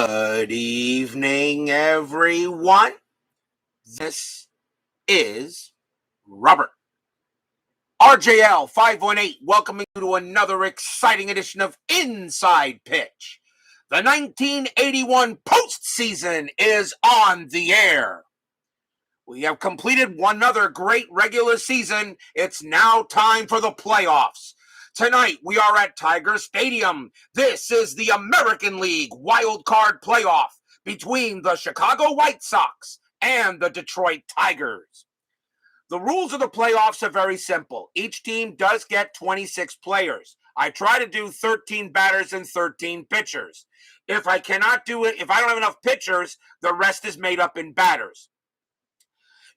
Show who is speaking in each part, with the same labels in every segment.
Speaker 1: Good evening, everyone. This is Robert. RJL 518, welcoming you to another exciting edition of Inside Pitch. The 1981 postseason is on the air. We have completed one other great regular season. It's now time for the playoffs. Tonight, we are at Tiger Stadium. This is the American League Wild Card Playoff between the Chicago White Sox and the Detroit Tigers. The rules of the playoffs are very simple. Each team does get 26 players. I try to do 13 batters and 13 pitchers. If I cannot do it, if I don't have enough pitchers, the rest is made up in batters.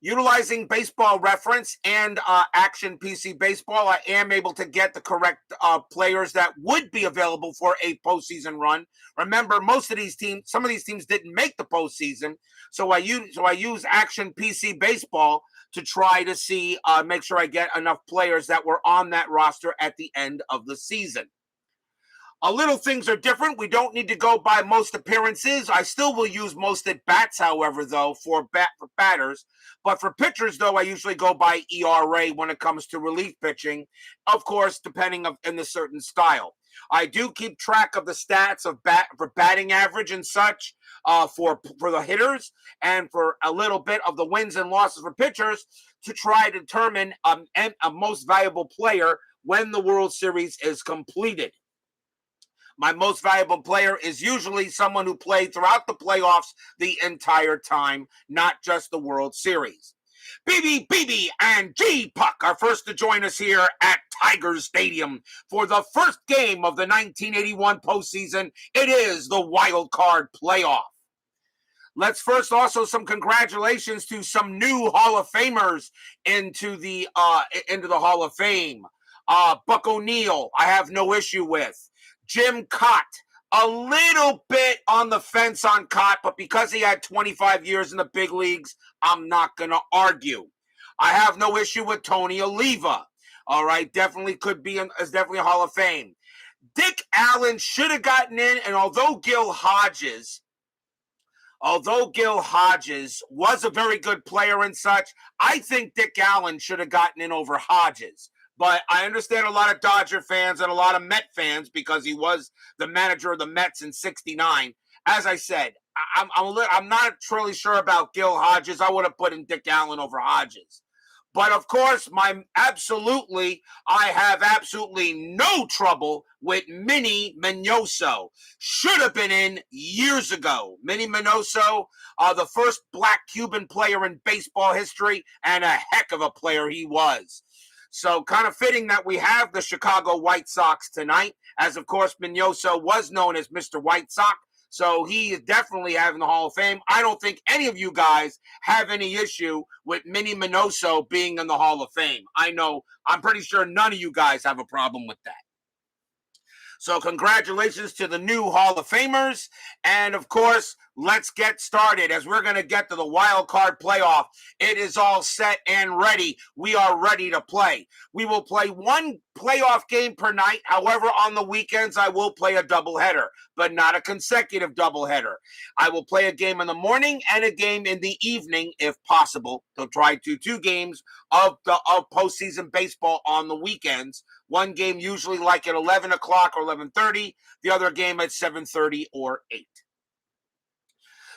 Speaker 1: Utilizing Baseball Reference and Action PC Baseball, I am able to get the correct players that would be available for a postseason run. Remember, some of these teams didn't make the postseason, so I use Action PC Baseball to try to see, make sure I get enough players that were on that roster at the end of the season. Little things are different. We don't need to go by most appearances. I still will use most at bats, however, though, for batters. But for pitchers, though, I usually go by ERA when it comes to relief pitching, of course, depending in the certain style. I do keep track of the stats of for batting average and such for the hitters, and for a little bit of the wins and losses for pitchers to try to determine a most valuable player when the World Series is completed. My most valuable player is usually someone who played throughout the playoffs the entire time, not just the World Series. BB, and G-Puck are first to join us here at Tiger Stadium for the first game of the 1981 postseason. It is the Wild Card Playoff. Let's first also some congratulations to some new Hall of Famers into the Hall of Fame. Buck O'Neill, I have no issue with. Jim Cott, a little bit on the fence on Cott, but because he had 25 years in the big leagues, I'm not going to argue. I have no issue with Tony Oliva. All right, definitely is definitely a Hall of Fame. Dick Allen should have gotten in, and although Gil Hodges was a very good player and such, I think Dick Allen should have gotten in over Hodges. But I understand a lot of Dodger fans and a lot of Met fans because he was the manager of the Mets in '69. As I said, I'm not truly sure about Gil Hodges. I would have put in Dick Allen over Hodges. But of course, I have absolutely no trouble with Minnie Minoso. Should have been in years ago. Minnie Minoso, the first black Cuban player in baseball history, and a heck of a player he was. So kind of fitting that we have the Chicago White Sox tonight, as of course Minoso was known as Mr. White Sox. So he is definitely having the Hall of Fame. I don't think any of you guys have any issue with Minnie Minoso being in the Hall of Fame. I'm pretty sure none of you guys have a problem with that. So congratulations to the new Hall of Famers. And of course, let's get started as we're going to get to the wild card playoff. It is all set and ready. We are ready to play. We will play one playoff game per night. However, on the weekends, I will play a doubleheader, but not a consecutive doubleheader. I will play a game in the morning and a game in the evening, if possible. So try to 2 games of postseason baseball on the weekends. One game usually like at 11 o'clock or 11:30. The other game at 7:30 or 8.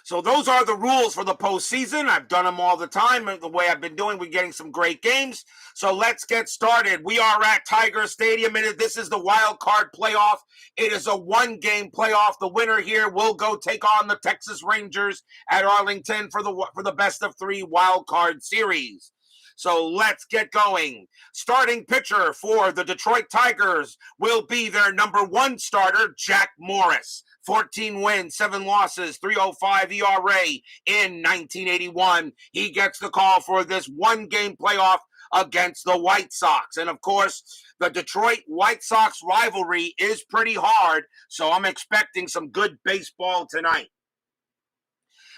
Speaker 1: So those are the rules for the postseason. I've done them all the time. The way I've been doing, we're getting some great games. So let's get started. We are at Tiger Stadium, and this is the wild card playoff. It is a 1-game playoff. The winner here will go take on the Texas Rangers at Arlington for the best of 3 wild card series. So let's get going. Starting pitcher for the Detroit Tigers will be their number 1 starter, Jack Morris. 14 wins, 7 losses, 3.05 ERA in 1981. He gets the call for this 1-game playoff against the White Sox. And of course, the Detroit White Sox rivalry is pretty hard, so I'm expecting some good baseball tonight.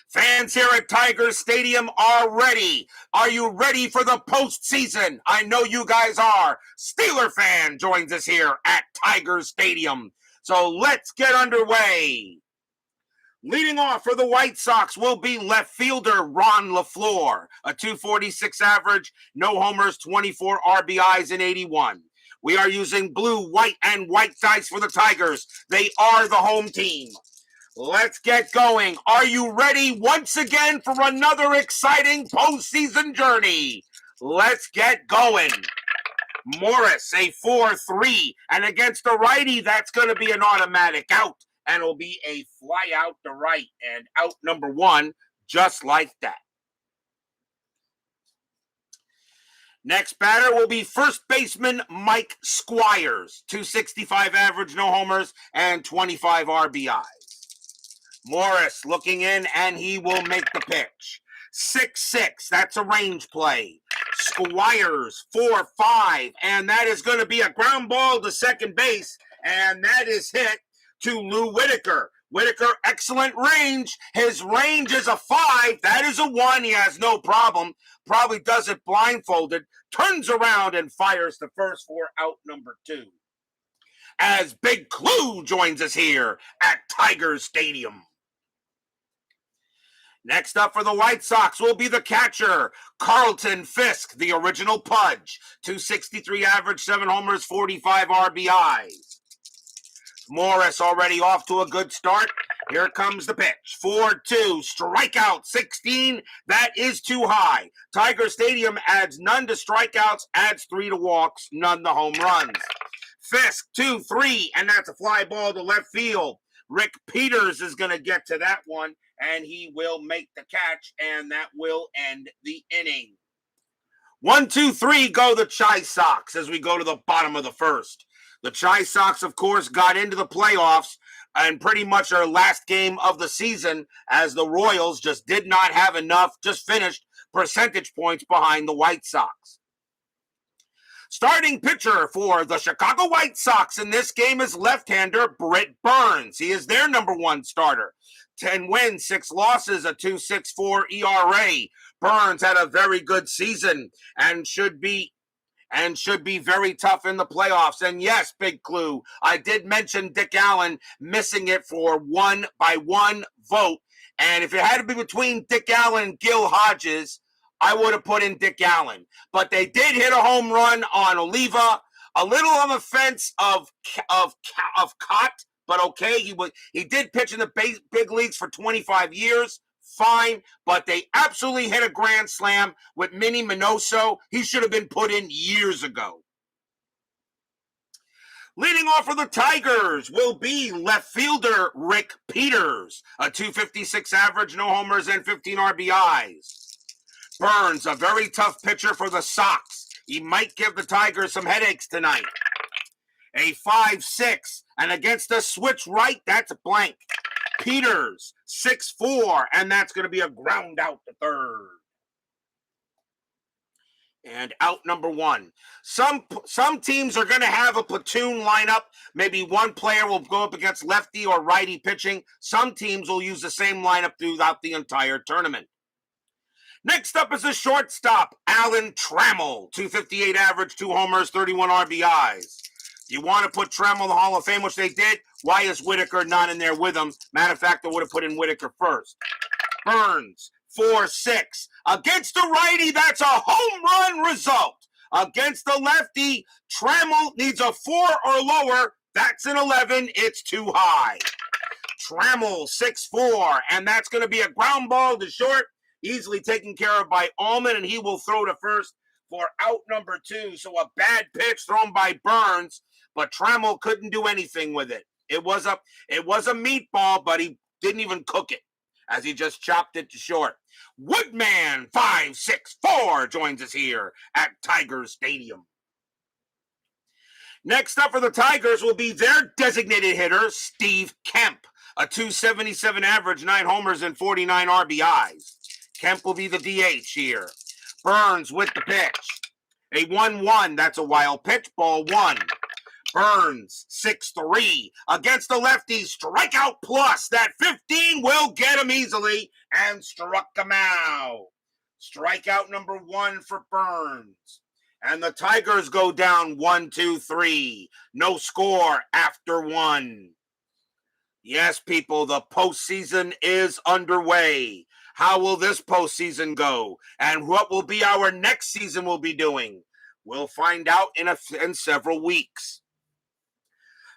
Speaker 1: Fans here at Tiger Stadium are ready. Are you ready for the postseason? I know you guys are. Steeler fan joins us here at Tiger Stadium. So let's get underway. Leading off for the White Sox will be left fielder Ron LaFleur, a .246 average, no homers, 24 RBIs in 81. We are using blue, white, and white dice for the Tigers. They are the home team. Let's get going. Are you ready once again for another exciting postseason journey? Let's get going. Morris, a 4-3, and against the righty, that's going to be an automatic out, and it'll be a fly out to right, and out number one, just like that. Next batter will be first baseman Mike Squires, .265 average, no homers, and 25 RBIs. Morris looking in, and he will make the pitch. 6-6, that's a range play. Squires, 4-5, and that is going to be a ground ball to second base, and that is hit to Lou Whitaker. Whitaker, excellent range. His range is a 5. That is a 1. He has no problem. Probably does it blindfolded. Turns around and fires the first for out number 2. As Big Clue joins us here at Tiger Stadium. Next up for the White Sox will be the catcher, Carlton Fisk, the original Pudge. .263 average, 7 homers, 45 RBIs. Morris already off to a good start. Here comes the pitch. 4-2, strikeout 16. That is too high. Tiger Stadium adds none to strikeouts, adds 3 to walks, none to home runs. Fisk, 2-3, and that's a fly ball to left field. Rick Peters is going to get to that one, and he will make the catch, and that will end the inning. 1, 2, 3 go the Chi Sox as we go to the bottom of the first. The Chi Sox, of course, got into the playoffs and pretty much our last game of the season as the Royals just did not have enough, just finished percentage points behind the White Sox. Starting pitcher for the Chicago White Sox in this game is left-hander Britt Baines. He is their number 1 starter. 10 wins, 6 losses, a .264 ERA. Baines had a very good season and should be very tough in the playoffs. And yes, Big Clue, I did mention Dick Allen missing it for 1 by 1 vote. And if it had to be between Dick Allen and Gil Hodges, I would have put in Dick Allen. But they did hit a home run on Oliva, a little on the fence of Cott, but okay. He did pitch in the big leagues for 25 years. Fine, but they absolutely hit a grand slam with Minnie Minoso. He should have been put in years ago. Leading off for the Tigers will be left fielder Rick Peters, a .256 average, no homers, and 15 RBIs. Burns, a very tough pitcher for the Sox. He might give the Tigers some headaches tonight. A 5-6, and against the switch right, that's a blank. Peters, 6-4, and that's going to be a ground out to third. And out number 1. Some teams are going to have a platoon lineup. Maybe one player will go up against lefty or righty pitching. Some teams will use the same lineup throughout the entire tournament. Next up is the shortstop, Alan Trammell, .258 average, 2 homers, 31 RBIs. You want to put Trammell in the Hall of Fame, which they did. Why is Whitaker not in there with him? Matter of fact, I would have put in Whitaker first. Burns, 4-6. Against the righty, that's a home run result. Against the lefty, Trammell needs a 4 or lower. That's an 11. It's too high. Trammell, 6-4, and that's going to be a ground ball to short. Easily taken care of by Allman, and he will throw to first for out number 2. So a bad pitch thrown by Burns, but Trammell couldn't do anything with it. It was a meatball, but he didn't even cook it as he just chopped it to short. Woodman 564 joins us here at Tiger Stadium. Next up for the Tigers will be their designated hitter, Steve Kemp, a .277 average, 9 homers, and 49 RBIs. Kemp will be the DH here. Burns with the pitch. A 1-1. That's a wild pitch. Ball 1. Burns, 6-3. Against the lefty. Strikeout plus. That 15 will get him easily. And struck him out. Strikeout number 1 for Burns. And the Tigers go down 1-2-3. No score after 1. Yes, people, the postseason is underway. How will this postseason go? And what will be our next season will be doing? We'll find out in several weeks.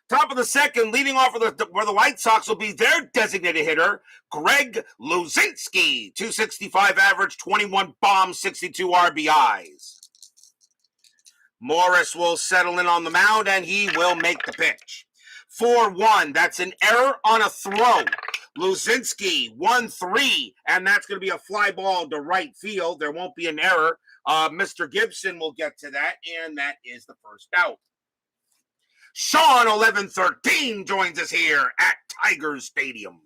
Speaker 1: Top of the second, leading off where the White Sox will be their designated hitter, Greg Luzinski, 265 average, 21 bombs, 62 RBIs. Morris will settle in on the mound, and he will make the pitch. 4-1, that's an error on a throw. Luzinski, 1-3, and that's going to be a fly ball to right field. There won't be an error. Mr. Gibson will get to that, and that is the first out. Sean 1113 joins us here at Tigers Stadium.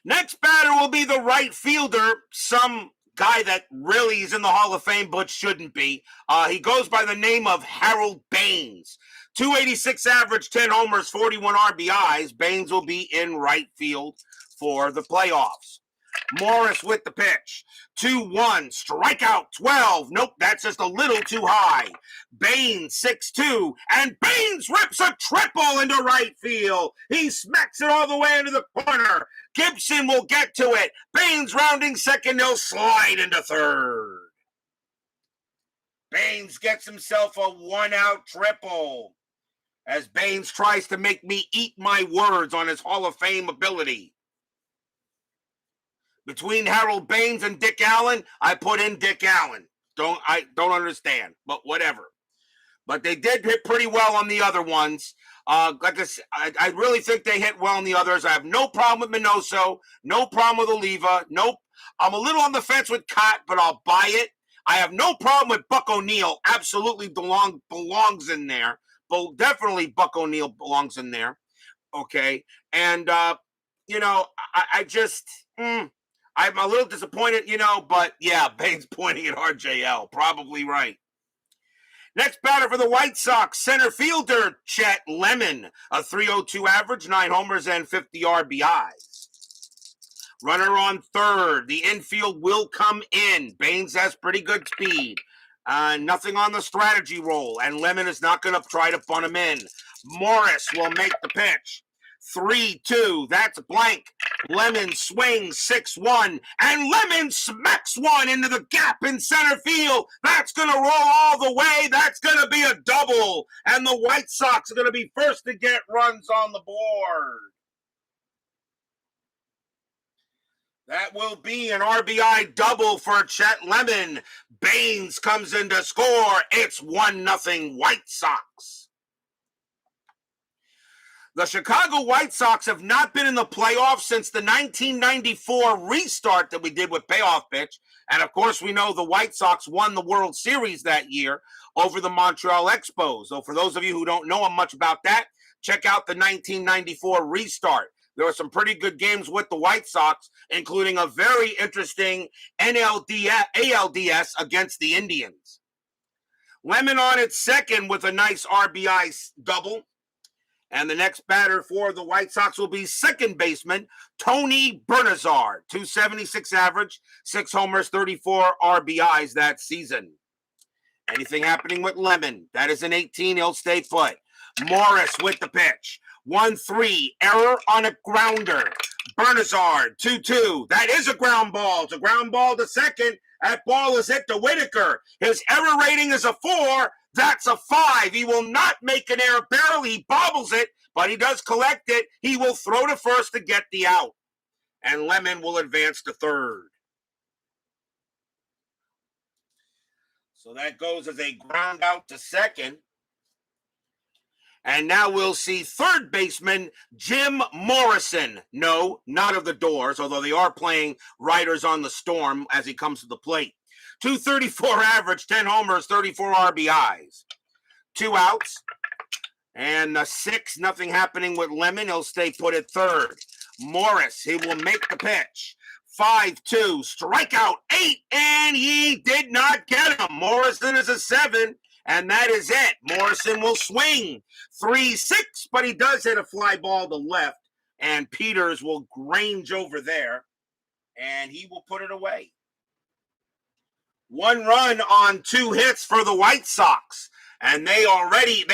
Speaker 1: Next batter will be the right fielder, some guy that really is in the Hall of Fame but shouldn't be. He goes by the name of Harold Baines. 286 average, 10 homers, 41 RBIs. Baines will be in right field for the playoffs. Morris with the pitch. 2-1, strikeout 12. Nope, that's just a little too high. Baines 6-2, and Baines rips a triple into right field. He smacks it all the way into the corner. Gibson will get to it. Baines rounding second, he'll slide into third. Baines gets himself a one-out triple as Baines tries to make me eat my words on his Hall of Fame ability. Between Harold Baines and Dick Allen, I put in Dick Allen. I don't understand, but whatever. But they did hit pretty well on the other ones. Like I said, I really think they hit well on the others. I have no problem with Minoso, no problem with Oliva. Nope. I'm a little on the fence with Cott, but I'll buy it. I have no problem with Buck O'Neil. Absolutely belongs in there. But definitely Buck O'Neil belongs in there. Okay. And, I just... I'm a little disappointed, but yeah, Baines pointing at RJL. Probably right. Next batter for the White Sox, center fielder Chet Lemon. A 302 average, 9 homers, and 50 RBIs. Runner on third. The infield will come in. Baines has pretty good speed. Nothing on the strategy roll, and Lemon is not going to try to bunt him in. Morris will make the pitch. 3-2, that's blank. Lemon swings 6-1, and Lemon smacks one into the gap in center field. That's going to roll all the way. That's going to be a double, and the White Sox are going to be first to get runs on the board. That will be an RBI double for Chet Lemon. Baines comes in to score. It's 1-0 White Sox. The Chicago White Sox have not been in the playoffs since the 1994 restart that we did with Payoff Pitch. And, of course, we know the White Sox won the World Series that year over the Montreal Expos. So for those of you who don't know much about that, check out the 1994 restart. There were some pretty good games with the White Sox, including a very interesting ALDS against the Indians. Lemon on its second with a nice RBI double. And the next batter for the White Sox will be second baseman Tony Bernazard, 276 average, 6 homers, 34 RBIs that season. Anything happening with Lemon? That is an 18. He'll stay put. Morris with the pitch. 1-3, error on a grounder. Bernazard, 2-2. That is a ground ball. It's a ground ball to second. That ball is hit to Whitaker. His error rating is a 4. That's a 5. He will not make an error. Barely he bobbles it, but he does collect it. He will throw to first to get the out. And Lemon will advance to third. So that goes as a ground out to second. And now we'll see third baseman Jim Morrison. No, not of the Doors, although they are playing Riders on the Storm as he comes to the plate. 234 average, 10 homers, 34 RBIs. 2 outs. And 6, nothing happening with Lemon. He'll stay put at third. Morris, he will make the pitch. 5-2, strikeout 8, and he did not get him. Morrison is a 7. And that is it. Morrison will swing 3-6, but he does hit a fly ball to left. And Peters will range over there, and he will put it away. 1 run on 2 hits for the White Sox. And they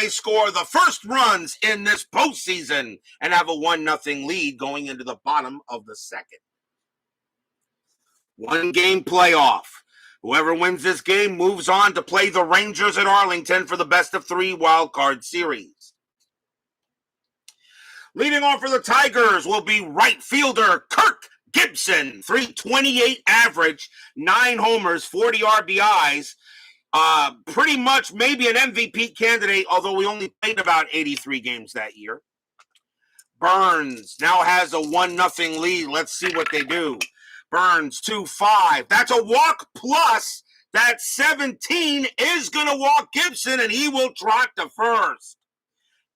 Speaker 1: score the first runs in this postseason and have a 1-0 lead going into the bottom of the second. 1-game playoff. Whoever wins this game moves on to play the Rangers at Arlington for the best-of-3 wild card series. Leading off for the Tigers will be right fielder Kirk Gibson, .328 average, 9 homers, 40 RBIs. Pretty much maybe an MVP candidate, although we only played about 83 games that year. Burns now has a 1-0 lead. Let's see what they do. Burns 2-5. That's a walk plus. That 17 is going to walk Gibson, and he will trot to first.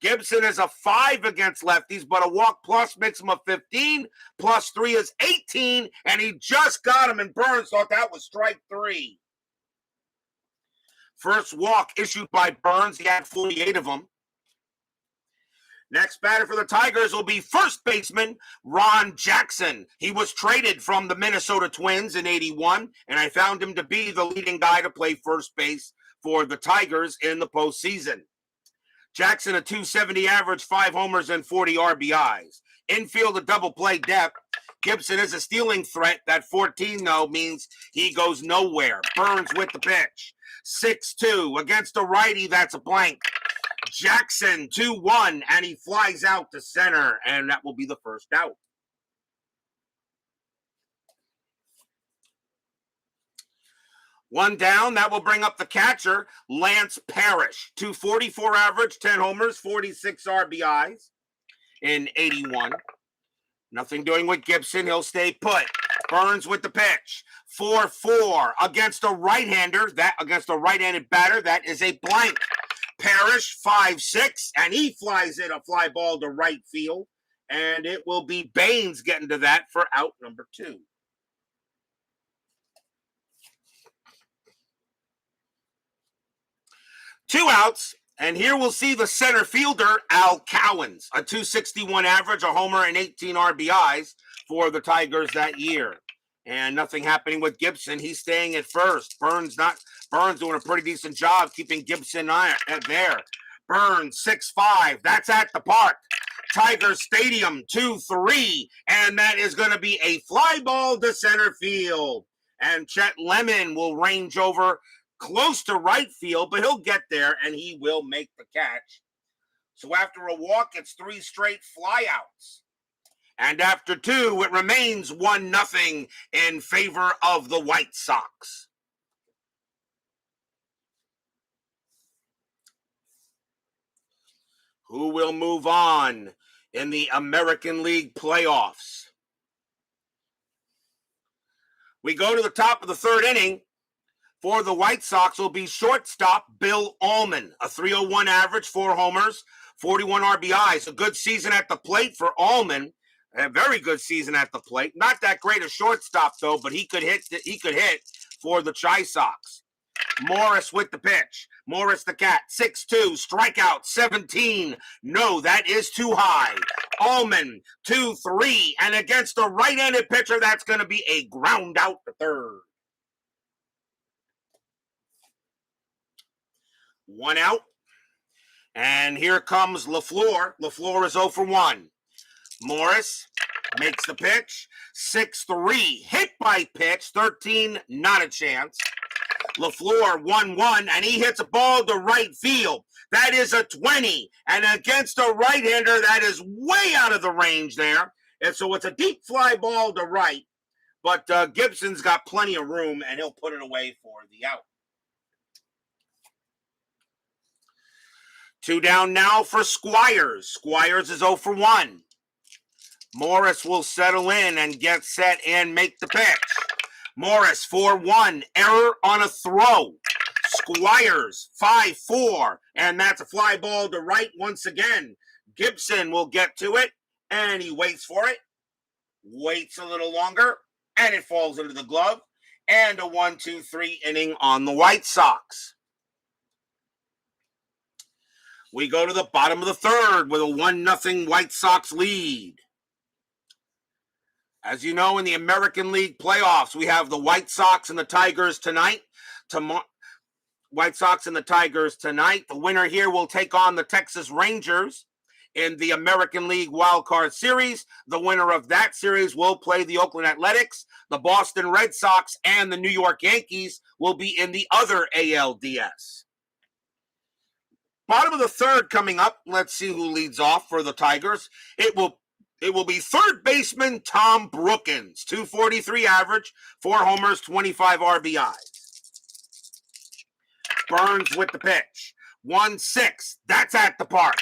Speaker 1: Gibson is a 5 against lefties, but a walk plus makes him a 15. Plus 3 is 18, and he just got him, and Burns thought that was strike 3. First walk issued by Burns. He had 48 of them. Next batter for the Tigers will be first baseman Ron Jackson. He was traded from the Minnesota Twins in '81, and I found him to be the leading guy to play first base for the Tigers in the postseason. Jackson, a .270 average, 5 homers and 40 RBIs. Infield, a double play depth. Gibson is a stealing threat. That 14, though, means he goes nowhere. Burns with the pitch. 6-2 against a righty. That's a blank. Jackson 2-1, and he flies out to center, and that will be the first out. One down, that will bring up the catcher, Lance Parrish. .244 average, 10 homers, 46 RBIs in '81. Nothing doing with Gibson. He'll stay put. Burns with the pitch. 4-4 against a right-hander. Against a right-handed batter, that is a blank. Parrish 5-6, and he flies in a fly ball to right field, and it will be Baines getting to that for out number 2. Two outs, and here we'll see the center fielder, Al Cowens, a .261 average, a homer, and 18 RBIs for the Tigers that year. And nothing happening with Gibson. He's staying at first. Burns doing a pretty decent job keeping Gibson there. Burns 6-5. That's at the park. Tigers Stadium 2-3, and that is going to be a fly ball to center field. And Chet Lemon will range over close to right field, but he'll get there, and he will make the catch. So after a walk, it's 3 straight flyouts. And after 2, it remains 1-0 in favor of the White Sox. Who will move on in the American League playoffs? We go to the top of the 3rd inning. For the White Sox will be shortstop Bill Allman, a .301 average, 4 homers, 41 RBIs. A good season at the plate for Allman. A very good season at the plate. Not that great a shortstop, though, but he could hit for the Chi Sox. Morris with the pitch. Morris the cat, 6-2, strikeout, 17. No, that is too high. Allman, 2-3, and against a right-handed pitcher, that's going to be a ground out to third. 1 out. And here comes LaFleur. LaFleur is 0 for 1. Morris makes the pitch. 6-3. Hit by pitch. 13. Not a chance. LaFleur 1-1. And he hits a ball to right field. That is a 20. And against a right-hander, that is way out of the range there. And so it's a deep fly ball to right. But Gibson's got plenty of room, and he'll put it away for the out. 2 down now for Squires. Squires is 0 for 1. Morris will settle in and get set and make the pitch. Morris 4-1. Error on a throw. Squires 5-4. And that's a fly ball to right once again. Gibson will get to it, and he waits for it. Waits a little longer, and it falls into the glove. And a 1-2-3 inning on the White Sox. We go to the bottom of the 3rd with a 1-0 White Sox lead. As you know, in the American League playoffs, we have the White Sox and the Tigers tonight. White Sox and the Tigers tonight. The winner here will take on the Texas Rangers in the American League Wild Card Series. The winner of that series will play the Oakland Athletics. The Boston Red Sox and the New York Yankees will be in the other ALDS. Bottom of the third coming up. Let's see who leads off for the Tigers. It will be third baseman Tom Brookins, 243 average, 4 homers, 25 RBIs. Burns with the pitch. 1-6. That's at the park.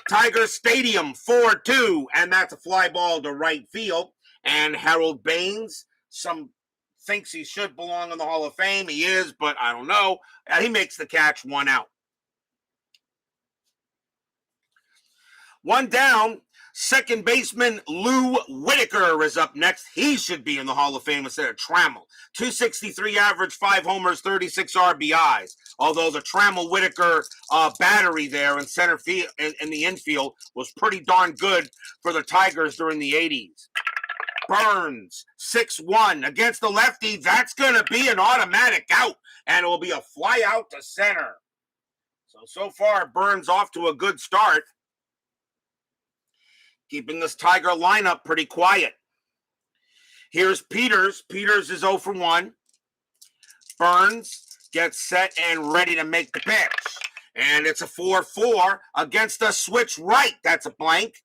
Speaker 1: Tiger Stadium, 4-2, and that's a fly ball to right field. And Harold Baines, some thinks he should belong in the Hall of Fame. He is, but I don't know. He makes the catch, 1 out. 1 down. Second baseman Lou Whitaker is up next. He should be in the Hall of Fame instead of Trammell. 263 average, 5 homers, 36 RBIs. Although the Trammell-Whitaker battery there in center field, in the infield, was pretty darn good for the Tigers during the 80s. Burns, 6-1 against the lefty. That's going to be an automatic out, and it will be a fly out to center. So far, Burns off to a good start, keeping this Tiger lineup pretty quiet. Here's Peters. Peters is 0 for 1. Burns gets set and ready to make the pitch. And it's a 4-4 against a switch right. That's a blank.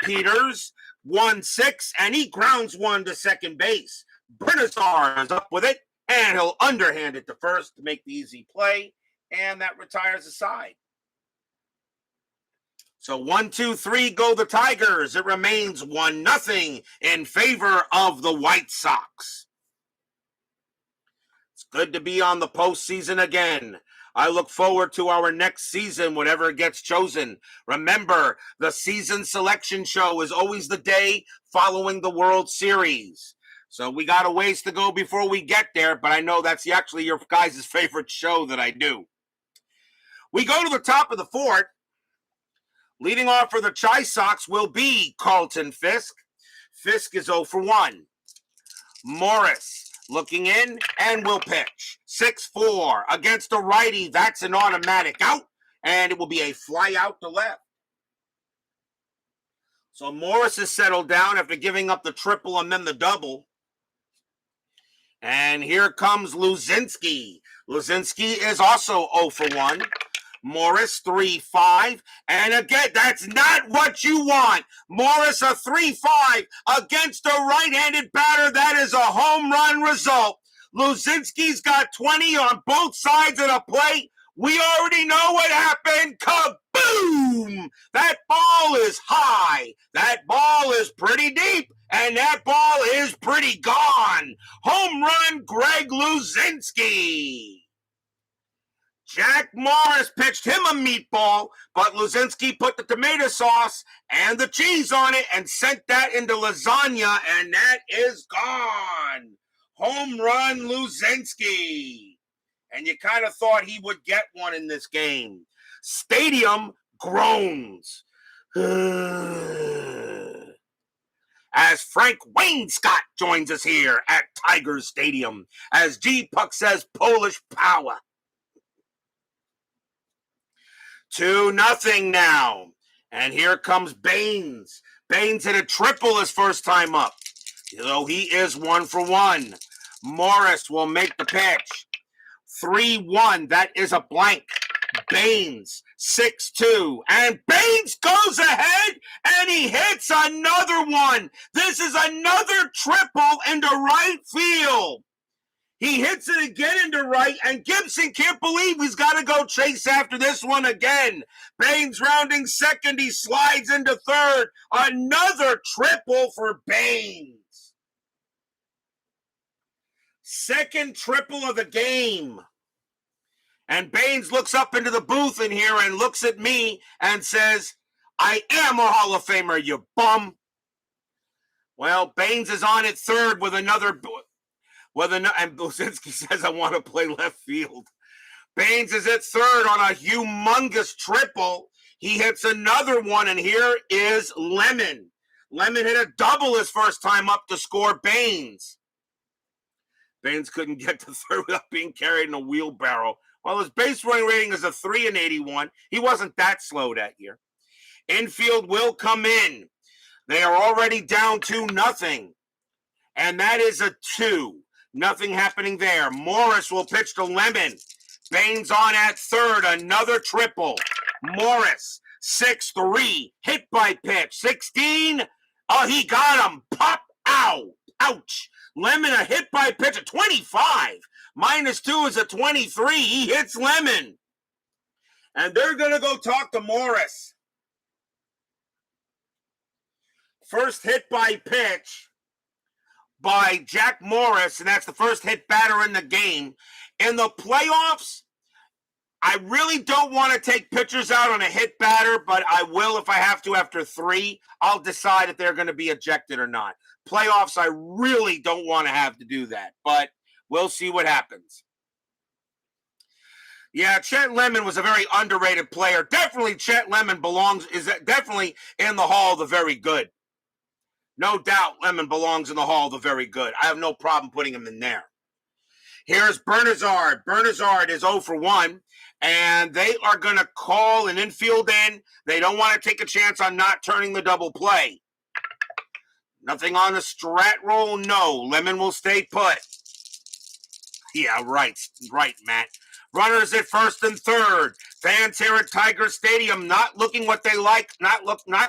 Speaker 1: Peters, 1-6, and he grounds one to second base. Britt is up with it, and he'll underhand it to first to make the easy play, and that retires the side. So 1-2-3 go the Tigers. It remains 1-0 in favor of the White Sox. It's good to be on the postseason again. I look forward to our next season, whatever gets chosen. Remember, the season selection show is always the day following the World Series. So we got a ways to go before we get there, but I know that's actually your guys' favorite show that I do. We go to the top of the fourth. Leading off for the Chi Sox will be Carlton Fisk. Fisk is 0 for 1. Morris looking in and will pitch. 6-4 against a righty. That's an automatic out, and it will be a fly out to left. So Morris is settled down after giving up the triple and then the double. And here comes Luzinski. Luzinski is also 0 for 1. Morris, 3-5. And again, that's not what you want. Morris, a 3-5 against a right-handed batter. That is a home run result. Luzinski's got 20 on both sides of the plate. We already know what happened. Kaboom! That ball is high. That ball is pretty deep. And that ball is pretty gone. Home run, Greg Luzinski. Jack Morris pitched him a meatball, but Luzinski put the tomato sauce and the cheese on it and sent that into lasagna, and that is gone. Home run, Luzinski. And you kind of thought he would get one in this game. Stadium groans. As Frank Wayne Scott joins us here at Tigers Stadium, as G. Puck says, Polish power. 2-0 now. And here comes Baines. Baines hit a triple his first time up. Though he is 1 for 1. Morris will make the pitch. 3-1. That is a blank. Baines, 6-2. And Baines goes ahead and he hits another one. This is another triple into right field. He hits it again into right, and Gibson can't believe he's got to go chase after this one again. Baines rounding second, he slides into third. Another triple for Baines. Second triple of the game. And Baines looks up into the booth in here and looks at me and says, I am a Hall of Famer, you bum. Well, Baines is on at third with another... and Luzinski says, I want to play left field. Baines is at third on a humongous triple. He hits another one, and here is Lemon. Lemon hit a double his first time up to score Baines. Baines couldn't get to third without being carried in a wheelbarrow. Well, his base running rating is a 3.81. He wasn't that slow that year. Infield will come in. They are already down 2-0. And that is a 2. Nothing happening there. Morris will pitch to Lemon. Baines on at third. Another triple. Morris, 6-3. Hit by pitch. 16. Oh, he got him. Pop out. Ouch. Lemon, a hit by pitch at 25. -2 is a 23. He hits Lemon. And they're going to go talk to Morris. First hit by pitch by Jack Morris, and that's the first hit batter in the game. In the playoffs, I really don't want to take pitchers out on a hit batter, but I will if I have to after 3. I'll decide if they're going to be ejected or not. Playoffs, I really don't want to have to do that, but we'll see what happens. Yeah, Chet Lemon was a very underrated player. Definitely Chet Lemon is definitely in the Hall of the Very Good. No doubt Lemon belongs in the Hall of the Very Good. I have no problem putting him in there. Here's Bernazard. Bernazard is 0 for 1, and they are going to call an infield in. They don't want to take a chance on not turning the double play. Nothing on the strat roll? No. Lemon will stay put. Yeah, right, Matt. Runners at first and third. Fans here at Tiger Stadium not looking what they like, not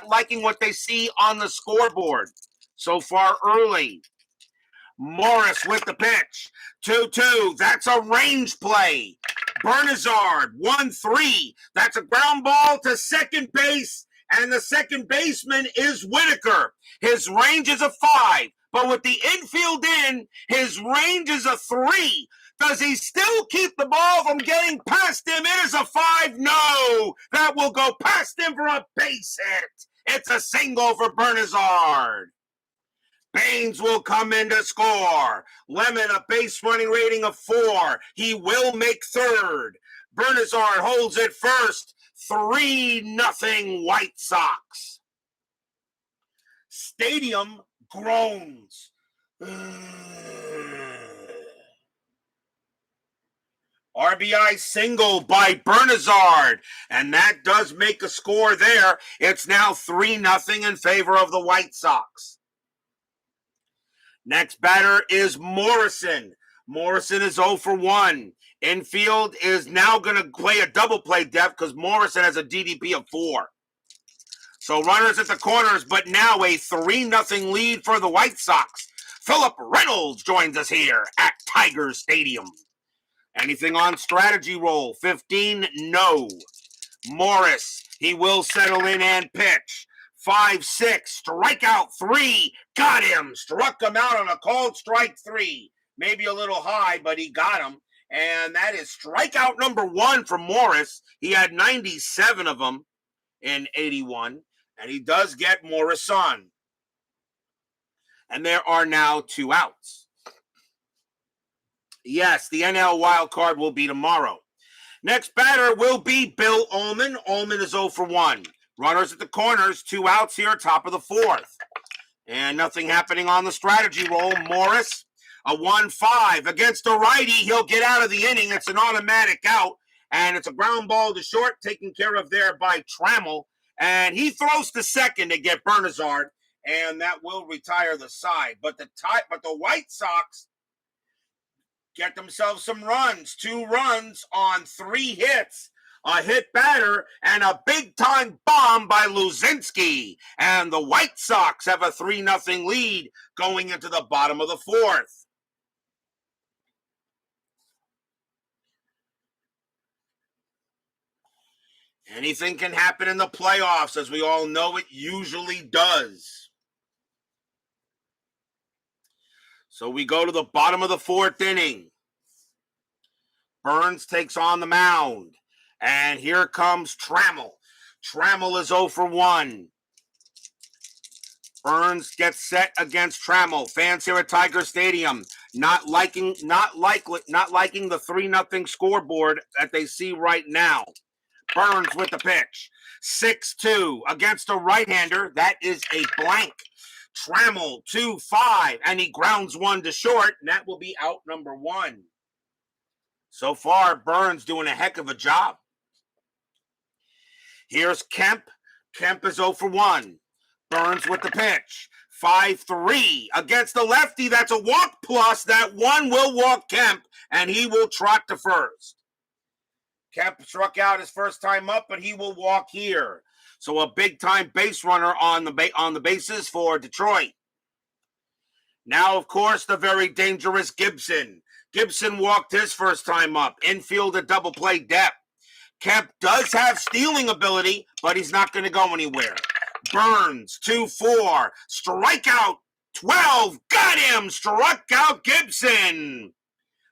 Speaker 1: liking what they see on the scoreboard so far early. Morris with the pitch. 2-2. That's a range play. Bernazard, 1-3. That's a ground ball to second base, and the second baseman is Whitaker. His range is a 5, but with the infield in, his range is a 3. Does he still keep the ball from getting past him? It is a 5. No, that will go past him for a base hit. It's a single for Bernazard. Baines will come in to score. Lemon, a base running rating of 4. He will make third. Bernazard holds it first. 3-0 White Sox. Stadium groans. RBI single by Bernazard, and that does make a score there. It's now 3-0 in favor of the White Sox. Next batter is Morrison. Morrison is 0 for 1. Infield is now going to play a double play depth because Morrison has a DDP of 4. So runners at the corners, but now a 3-0 lead for the White Sox. Philip Reynolds joins us here at Tiger Stadium. Anything on strategy roll? 15, no. Morris, he will settle in and pitch. 5-6, strikeout 3, got him. Struck him out on a called strike 3. Maybe a little high, but he got him. And that is strikeout number 1 for Morris. He had 97 of them in 81. And he does get Morrison. And there are now 2 outs. Yes, the NL wild card will be tomorrow. Next batter will be Bill Ullman. Ullman is 0 for 1. Runners at the corners, 2 outs here, top of the 4th. And nothing happening on the strategy roll. Morris, a 1-5 against a righty. He'll get out of the inning. It's an automatic out. And it's a ground ball to short, taken care of there by Trammell. And he throws to second to get Bernazard. And that will retire the side. But the White Sox get themselves some runs. 2 runs on 3 hits. A hit batter and a big-time bomb by Luzinski. And the White Sox have a 3-0 lead going into the bottom of the 4th. Anything can happen in the playoffs, as we all know it usually does. So we go to the bottom of the 4th inning. Burns takes on the mound. And here comes Trammell. Trammell is 0 for 1. Burns gets set against Trammell. Fans here at Tiger Stadium not liking the 3-0 scoreboard that they see right now. Burns with the pitch. 6-2 against a right-hander. That is a blank. Trammell 2-5, and he grounds 1 to short, and that will be out number 1. So far, Burns doing a heck of a job. Here's Kemp. Kemp is 0 for 1. Burns with the pitch. 5-3 against the lefty. That's a walk plus. That one will walk Kemp, and he will trot to first. Kemp struck out his first time up, but he will walk here. So a big-time base runner on the bases for Detroit. Now, of course, the very dangerous Gibson. Gibson walked his first time up. Infield a double play depth. Kemp does have stealing ability, but he's not going to go anywhere. Burns, 2-4. Strikeout, 12. Got him. Struck out Gibson.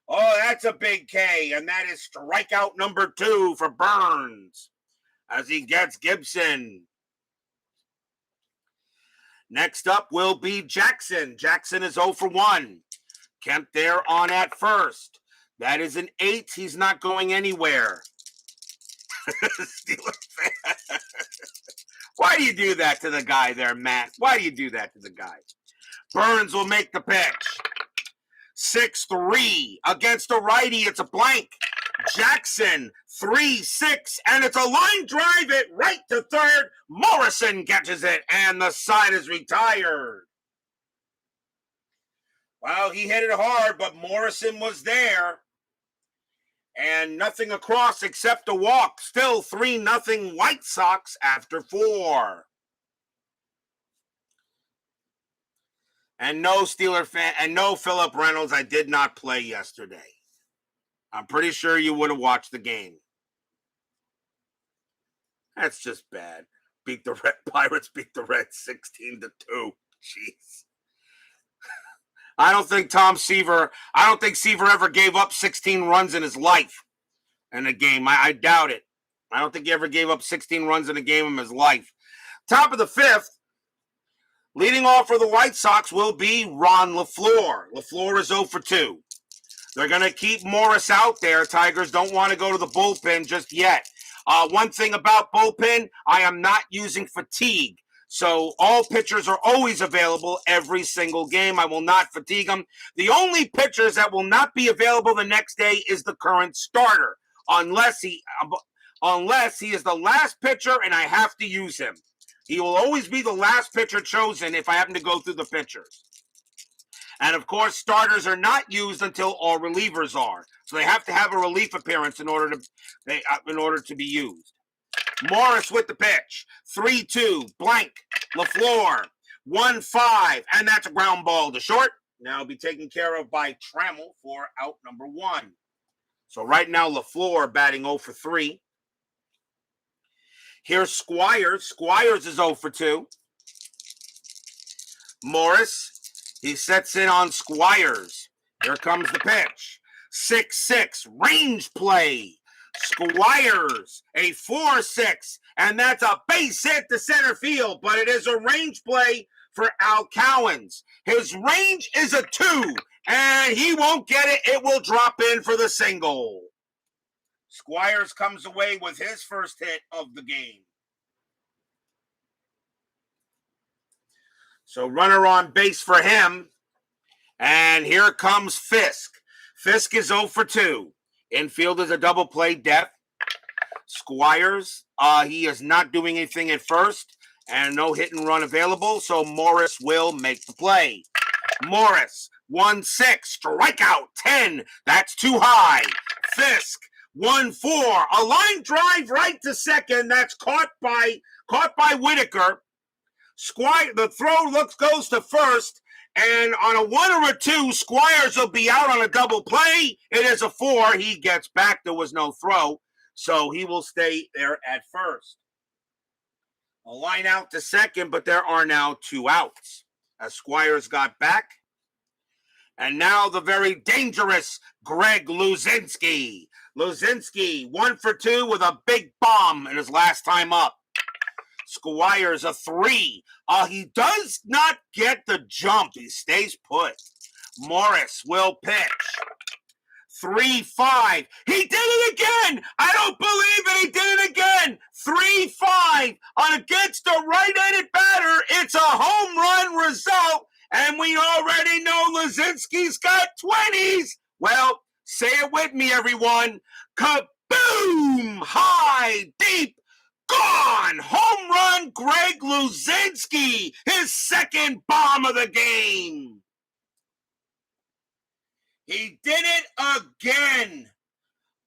Speaker 1: Oh, that's a big K, and that is strikeout number 2 for Burns as he gets Gibson. Next up will be Jackson. Jackson is 0 for 1. Kemp there on at first. That is an 8. He's not going anywhere. Why do you do that to the guy there, Matt? Why do you do that to the guy? Burns will make the pitch. 6-3 against a righty. It's a blank. Jackson, 3-6, and it's a line drive it right to third. Morrison catches it, and the side is retired. Well, he hit it hard, but Morrison was there. And nothing across except a walk. Still 3-0 White Sox after 4. And no Steeler fan, and no Phillip Reynolds. I did not play yesterday. I'm pretty sure you would have watched the game. That's just bad. Pirates beat the Reds 16-2. Jeez. I don't think Seaver ever gave up 16 runs in his life in a game. I doubt it. I don't think he ever gave up 16 runs in a game in his life. Top of the 5th, leading off for the White Sox will be Ron LaFleur. LaFleur is 0 for 2. They're going to keep Morris out there. Tigers don't want to go to the bullpen just yet. One thing about bullpen, I am not using fatigue. So all pitchers are always available every single game. I will not fatigue them. The only pitchers that will not be available the next day is the current starter, unless he is the last pitcher and I have to use him. He will always be the last pitcher chosen if I happen to go through the pitchers. And of course, starters are not used until all relievers are. So they have to have a relief appearance in order to be used. Morris with the pitch. 3-2, blank. LaFleur, 1-5, and that's a ground ball to short. Now be taken care of by Trammell for out number 1. So right now, LaFleur batting 0 for 3. Here's Squires. Squires is 0 for 2. Morris, he sets in on Squires. Here comes the pitch. 6-6, range play. Squires, a 4-6, and that's a base hit to center field, but it is a range play for Al Cowens. His range is a 2, and he won't get it. It will drop in for the single. Squires comes away with his first hit of the game. So runner on base for him, and here comes Fisk. Fisk is 0 for 2. Infield is a double play depth. Squires, he is not doing anything at first, and no hit and run available, so Morris will make the play. Morris, 1-6, strikeout, 10. That's too high. Fisk, 1-4, a line drive right to second. That's caught by Whitaker. The throw goes to first. And on a 1 or a 2, Squires will be out on a double play. It is a 4. He gets back. There was no throw. So he will stay there at first. A line out to second, but there are now 2 outs as Squires got back. And now the very dangerous Greg Luzinski. Luzinski, 1 for 2 with a big bomb in his last time up. Squires, a 3. He does not get the jump. He stays put. Morris will pitch. 3-5. He did it again. I don't believe it. He did it again. 3-5 against a right-handed batter. It's a home run result. And we already know Luzinski's got 20s. Well, Say it with me, everyone. Kaboom! High, deep, gone! Home run, Greg Luzinski, his second bomb of the game. He did it again.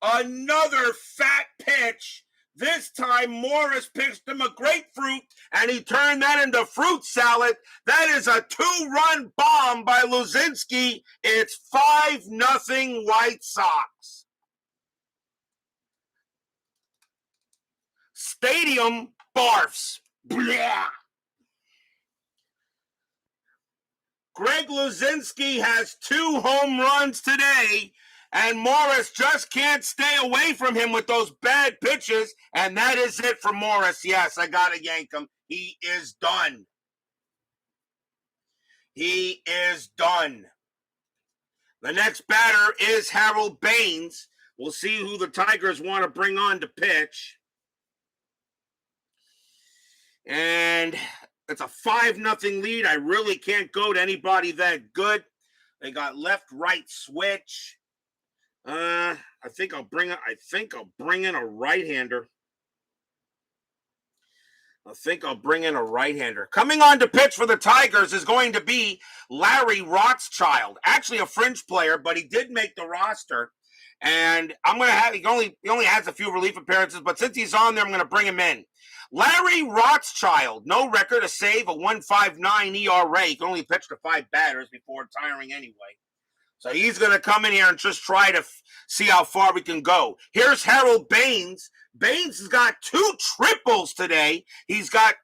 Speaker 1: Another fat pitch. This time Morris pitched him a grapefruit, and he turned that into fruit salad. That is a 2-run bomb by Luzinski. It's 5-0 White Sox. Stadium barfs. Blah. Greg Luzinski has 2 home runs today, and Morris just can't stay away from him with those bad pitches, and that is it for Morris. Yes, I got to yank him. He is done. He is done. The next batter is Harold Baines. We'll see who the Tigers want to bring on to pitch. And it's a 5-0 lead. I really can't go to anybody that good. They got left-right switch. I think I'll bring in a right-hander. Coming on to pitch for the Tigers is going to be Larry Rothschild. Actually a fringe player, but he did make the roster. And I'm going to have, he only has a few relief appearances, but since he's on there, I'm going to bring him in. Larry Rothschild, no record, a save, a 1.59 ERA. He can only pitch to 5 batters before retiring anyway. So he's going to come in here and just try to see how far we can go. Here's Harold Baines. Baines has got 2 triples today. He's got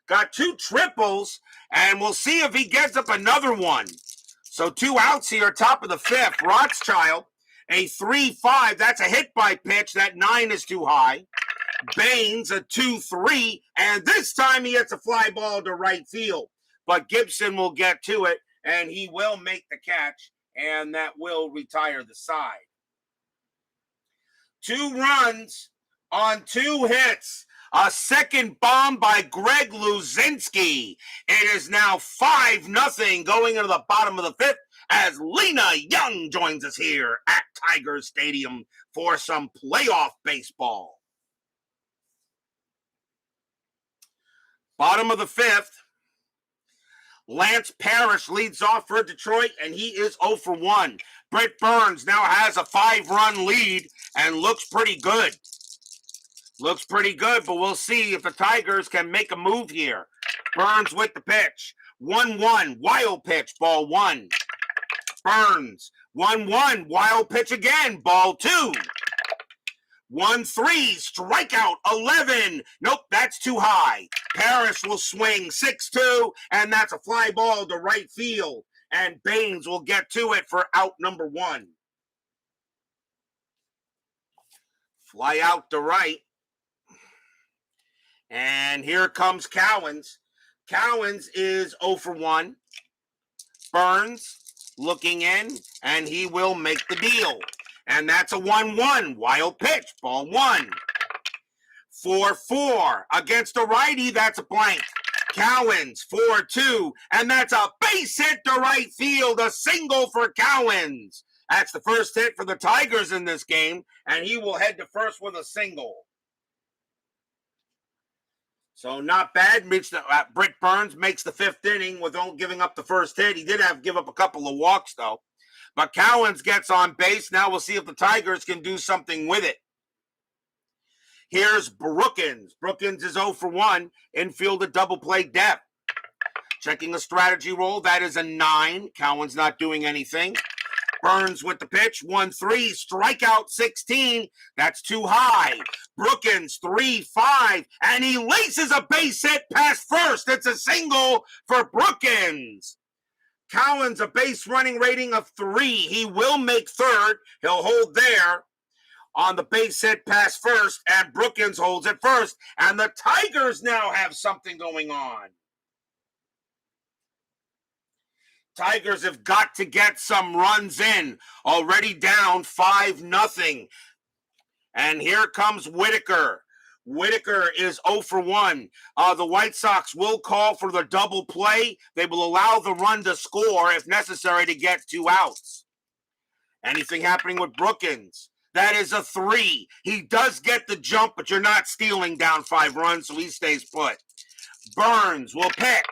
Speaker 1: 2 triples, and we'll see if he gets up another one. So 2 outs here, top of the 5th. Rothschild, a 3-5. That's a hit by pitch. That 9 is too high. Baines, a 2-3, and this time he hits a fly ball to right field. But Gibson will get to it, and he will make the catch, and that will retire the side. 2 runs on 2 hits. A second bomb by Greg Luzinski. It is now 5-0 going into the bottom of the 5th as Lena Young joins us here at Tiger Stadium for some playoff baseball. Bottom of the 5th, Lance Parrish leads off for Detroit, and he is 0 for 1. Britt Burns now has a 5-run lead and looks pretty good. But we'll see if the Tigers can make a move here. Burns with the pitch. 1-1, wild pitch, ball 1. Burns, 1-1, wild pitch again, ball 2. 1-3, strikeout, 11. Nope, that's too high. Parrish will swing 6-2, and that's a fly ball to right field. And Baines will get to it for out number 1. Fly out to right. And here comes Cowens. Cowens is 0 for 1. Burns looking in, and he will make the deal. And that's a 1-1, wild pitch, ball 1. 4-4, against a righty, that's a blank. Cowens, 4-2, and that's a base hit to right field, a single for Cowens. That's the first hit for the Tigers in this game, and he will head to first with a single. So not bad. Britt Burns makes the 5th inning without giving up the first hit. He did have to give up a couple of walks, though. But Cowens gets on base. Now we'll see if the Tigers can do something with it. Here's Brookins. Brookins is 0 for 1. Infield at double play depth. Checking the strategy roll. That is a 9. Cowens not doing anything. Burns with the pitch. 1-3. Strikeout 16. That's too high. Brookins 3-5. And he laces a base hit past first. It's a single for Brookins. Cowens, a base running rating of 3. He will make third. He'll hold there on the base hit past first, and Brookins holds it first. And the Tigers now have something going on. Tigers have got to get some runs in. Already down 5-0. And here comes Whitaker. Whitaker is 0 for 1. The White Sox will call for the double play. They will allow the run to score if necessary to get 2 outs. Anything happening with Brookins? That is a 3. He does get the jump, but you're not stealing down 5 runs, so he stays put. Burns will pitch.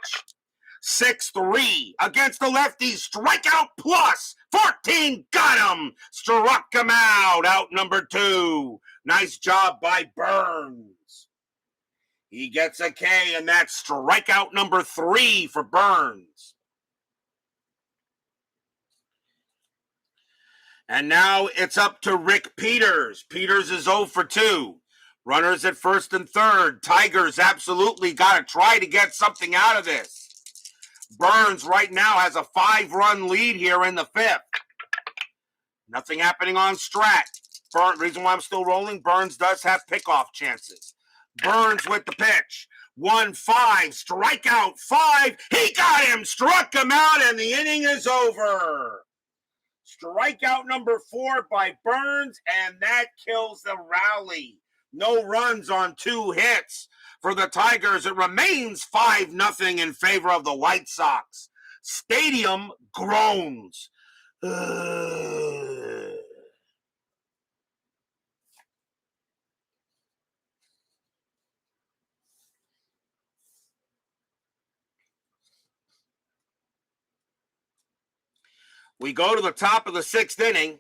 Speaker 1: 6-3 against the lefty. Strikeout plus. 14. Got him. Struck him out. Out number 2. Nice job by Burns. He gets a K, and that's strikeout number 3 for Burns. And now it's up to Rick Peters. Peters is 0 for 2. Runners at first and third. Tigers absolutely got to try to get something out of this. Burns right now has a 5-run lead here in the 5th. Nothing happening on Strat. Reason why I'm still rolling, Burns does have pickoff chances. Burns with the pitch. 1-5, strikeout 5. He got him, struck him out, and the inning is over. Strikeout number 4 by Burns, and that kills the rally. No runs on 2 hits for the Tigers. It remains 5-0 in favor of the White Sox. Stadium groans. We go to the top of the 6th inning.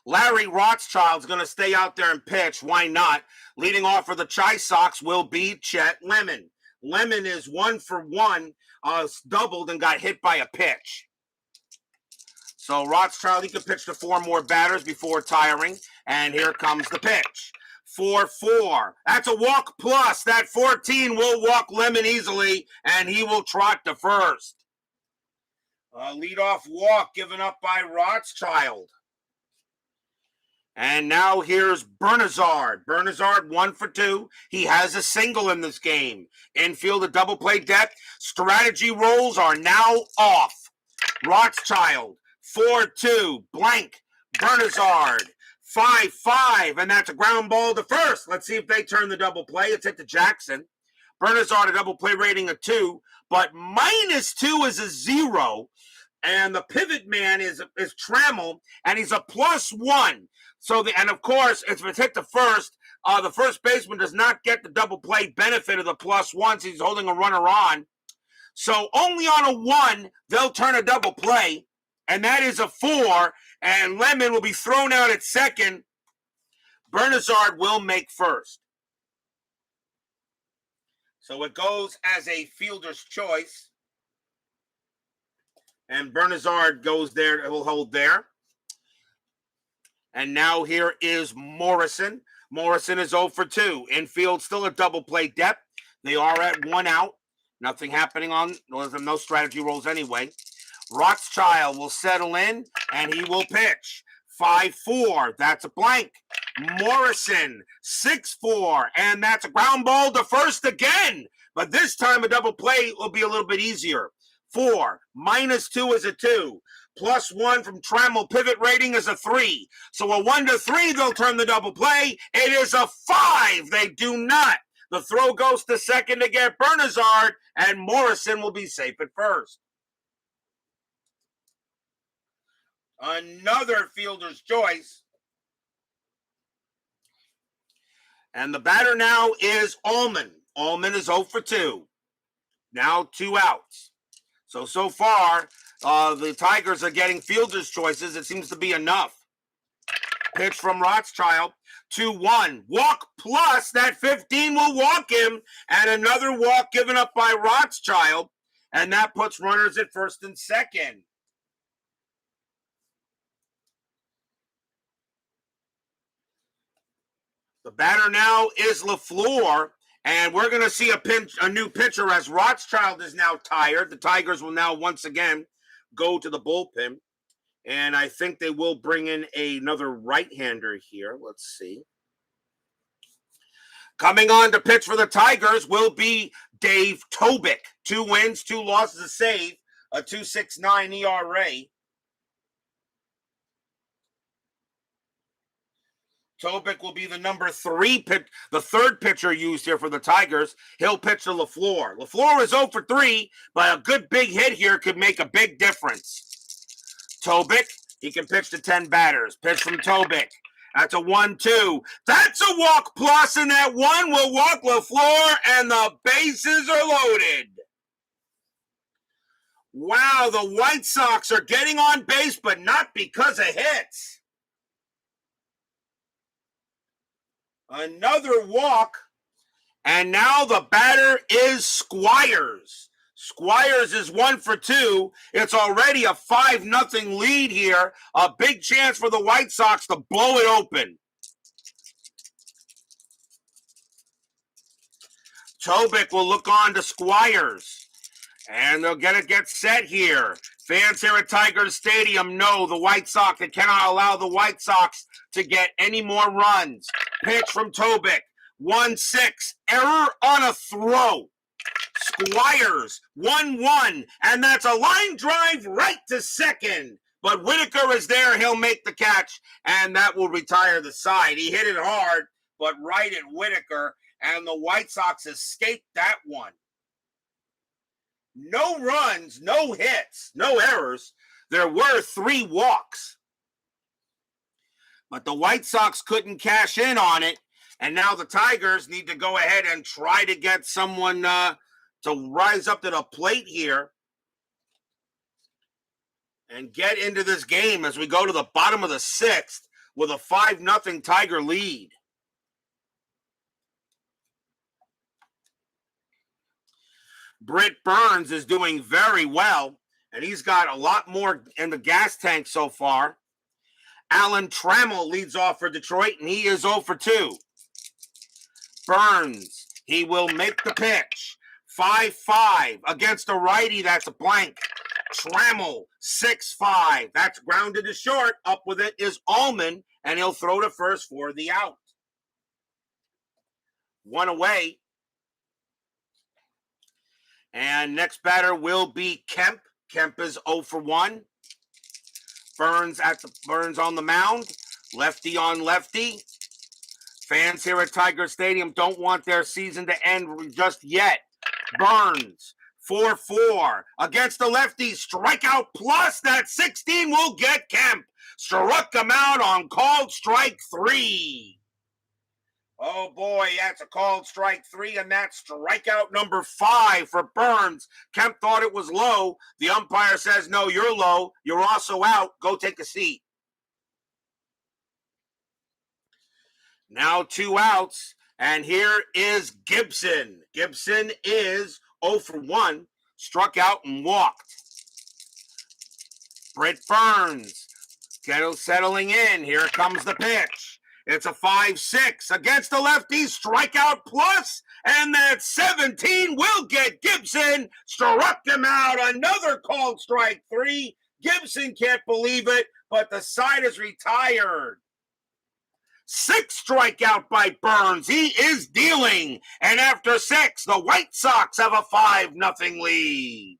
Speaker 1: Larry Rothschild's going to stay out there and pitch. Why not? Leading off for the Chi Sox will be Chet Lemon. Lemon is 1 for 1, doubled and got hit by a pitch. So Rothschild, he could pitch to 4 more batters before tiring. And here comes the pitch. 4-4. That's a walk plus. That 14 will walk Lemon easily, and he will trot to first. A leadoff walk given up by Rothschild. And now here's Bernazard. Bernazard 1 for 2. He has a single in this game. Infield a double play depth. Strategy rolls are now off. Rothschild 4-2. Blank. Bernazard 5-5. And that's a ground ball to first. Let's see if they turn the double play. It's hit to Jackson. Bernazard a double play rating of 2. But -2 is a 0. And the pivot man is Trammell, and he's a +1. So and of course, if it's hit to first, the first baseman does not get the double play benefit of the +1 since he's holding a runner on. So only on a 1, they'll turn a double play, and that is a 4, and Lemon will be thrown out at second. Bernazard will make first. So it goes as a fielder's choice. And Bernazard goes there, it will hold there. And now here is Morrison. Morrison is 0 for 2. Infield still a double play depth. They are at 1 out. Nothing happening on, no strategy rolls anyway. Rothschild will settle in, and he will pitch. 5-4, that's a blank. Morrison, 6-4, and that's a ground ball to first again. But this time a double play will be a little bit easier. 4, -2 is a 2. +1 from Trammell pivot rating is a 3. So a 1 to 3, they'll turn the double play. It is a 5. They do not. The throw goes to second to get Bernazard, and Morrison will be safe at first. Another fielder's choice. And the batter now is Allman. Allman is 0 for 2. Now 2 outs. So far, the Tigers are getting fielder's choices. It seems to be enough. Pitch from Rothschild. 2-1. Walk plus. That 15 will walk him. And another walk given up by Rothschild. And that puts runners at first and second. The batter now is LaFleur. And we're going to see a new pitcher as Rothschild is now tired. The Tigers will now once again go to the bullpen. And I think they will bring in another right-hander here. Let's see. Coming on to pitch for the Tigers will be Dave Tobick. 2 wins, 2 losses, a save, a 2.69 ERA. Tobick will be the number 3 the third pitcher used here for the Tigers. He'll pitch to LaFleur. LaFleur is 0 for 3, but a good big hit here could make a big difference. Tobick He can pitch to 10 batters. Pitch from Tobik. That's a 1-2. That's a walk plus, and that one will walk LaFleur, and the bases are loaded. Wow, the White Sox are getting on base, but not because of hits. Another walk, and now the batter is Squires. Squires is 1 for 2. It's already a 5-0 lead here. A big chance for the White Sox to blow it open. Tobik will look on to Squires. And they'll get set here. Fans here at Tigers Stadium know the White Sox. They cannot allow the White Sox to get any more runs. Pitch from Tobik. 1-6. Error on a throw. Squires. 1-1. And that's a line drive right to second. But Whitaker is there. He'll make the catch. And that will retire the side. He hit it hard, but right at Whitaker. And the White Sox escaped that one. No runs, no hits, no errors. There were 3 walks. But the White Sox couldn't cash in on it. And now the Tigers need to go ahead and try to get someone to rise up to the plate here and get into this game as we go to the bottom of the 6th with a 5-0 Tiger lead. Britt Burns is doing very well, and he's got a lot more in the gas tank so far. Alan Trammell leads off for Detroit, and he is 0 for 2. Burns, he will make the pitch. 5-5 against a righty, that's a blank. Trammell, 6-5. That's grounded to short. Up with it is Allman, and he'll throw to first for the out. 1 away. And next batter will be Kemp. Kemp is 0 for 1. Burns on the mound. Lefty on lefty. Fans here at Tiger Stadium don't want their season to end just yet. Burns, 4-4 against the lefty. Strikeout plus. That 16 will get Kemp. Struck him out on called strike 3. Oh boy, that's a called strike 3, and that's strikeout number 5 for Burns. Kemp thought it was low. The umpire says, no, you're low. You're also out. Go take a seat. Now 2 outs, and here is Gibson. Gibson is 0 for 1, struck out and walked. Britt Burns settling in. Here comes the pitch. It's a 5-6 against the lefty, strikeout plus, and that 17 will get Gibson. Struck him out, another called strike 3. Gibson can't believe it, but the side is retired. 6 strikeout by Burns. He is dealing, and after 6, the White Sox have a 5-0 lead.